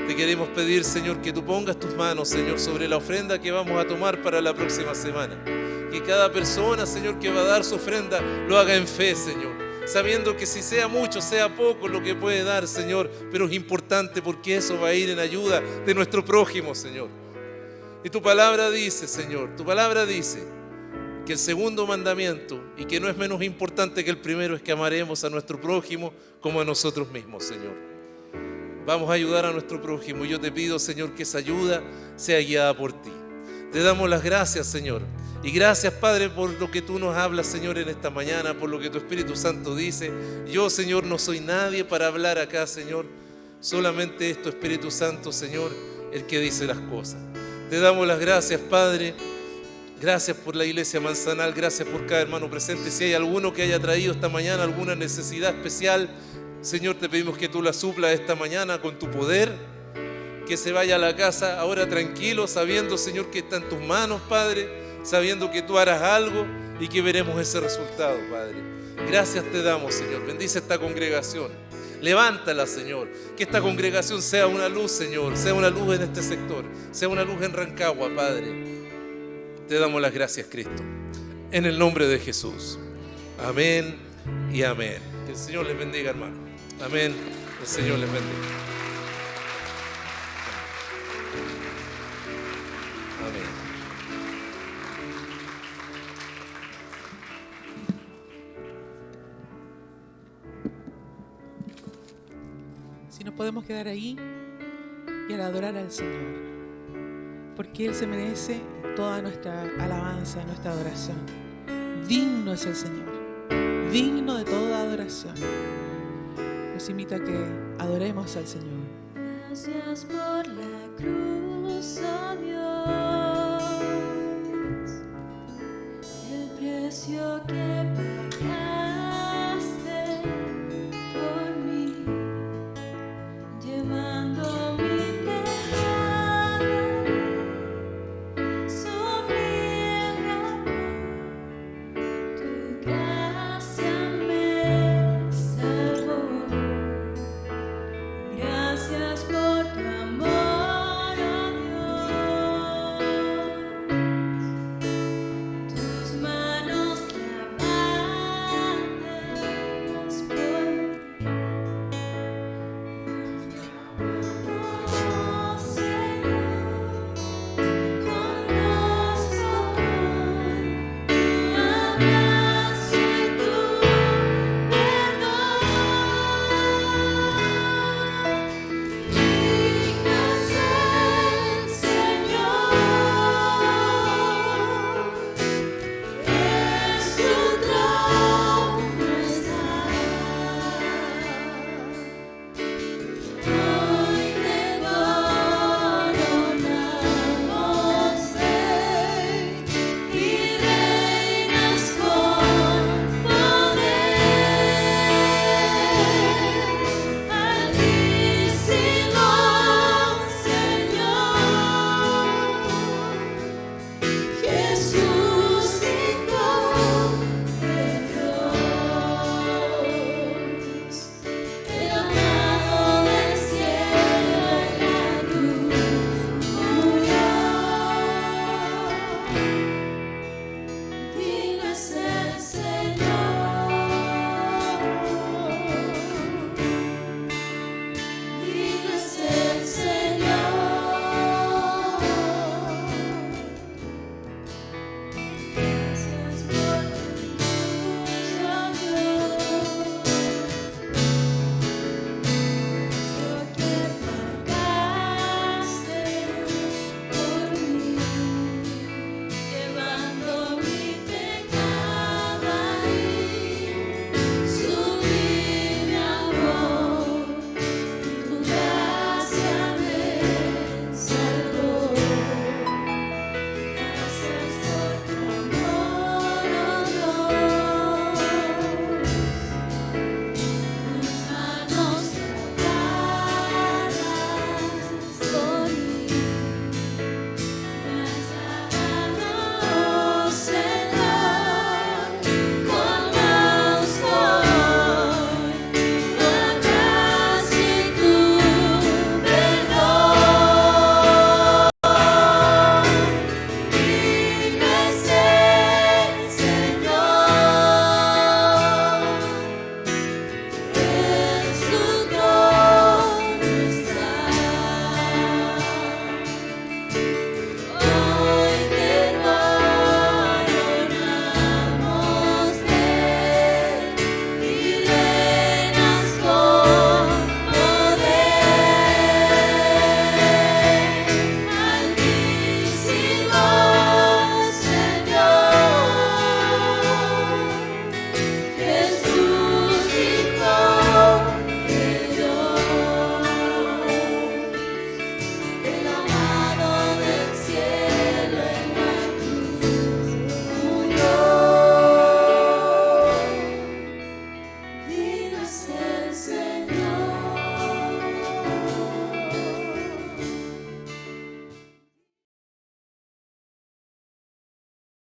Te queremos pedir, Señor, que tú pongas tus manos, Señor, sobre la ofrenda que vamos a tomar para la próxima semana. Que cada persona, Señor, que va a dar su ofrenda, lo haga en fe, Señor. Sabiendo que si sea mucho, sea poco lo que puede dar, Señor, pero es importante porque eso va a ir en ayuda de nuestro prójimo, Señor. Y tu palabra dice, Señor, tu palabra dice que el segundo mandamiento, y que no es menos importante que el primero, es que amaremos a nuestro prójimo como a nosotros mismos, Señor. Vamos a ayudar a nuestro prójimo y yo te pido, Señor, que esa ayuda sea guiada por ti. Te damos las gracias, Señor. Y gracias, Padre, por lo que tú nos hablas, Señor, en esta mañana, por lo que tu Espíritu Santo dice. Yo, Señor, no soy nadie para hablar acá, Señor. Solamente es tu Espíritu Santo, Señor, el que dice las cosas. Te damos las gracias, Padre. Gracias por la iglesia Manzanal. Gracias por cada hermano presente. Si hay alguno que haya traído esta mañana alguna necesidad especial, Señor, te pedimos que tú la suplas esta mañana con tu poder. Que se vaya a la casa ahora tranquilo, sabiendo, Señor, que está en tus manos, Padre. Sabiendo que tú harás algo y que veremos ese resultado, Padre. Gracias te damos, Señor. Bendice esta congregación. Levántala, Señor. Que esta congregación sea una luz, Señor. Sea una luz en este sector. Sea una luz en Rancagua, Padre. Te damos las gracias, Cristo. En el nombre de Jesús. Amén y amén. Que el Señor les bendiga, hermano. Amén. El Señor les bendiga. Amén. Si nos podemos quedar ahí y al adorar al Señor, porque Él se merece toda nuestra alabanza, nuestra adoración. Digno es el Señor, digno de toda adoración. Los invito a que adoremos al Señor. Gracias por la cruz.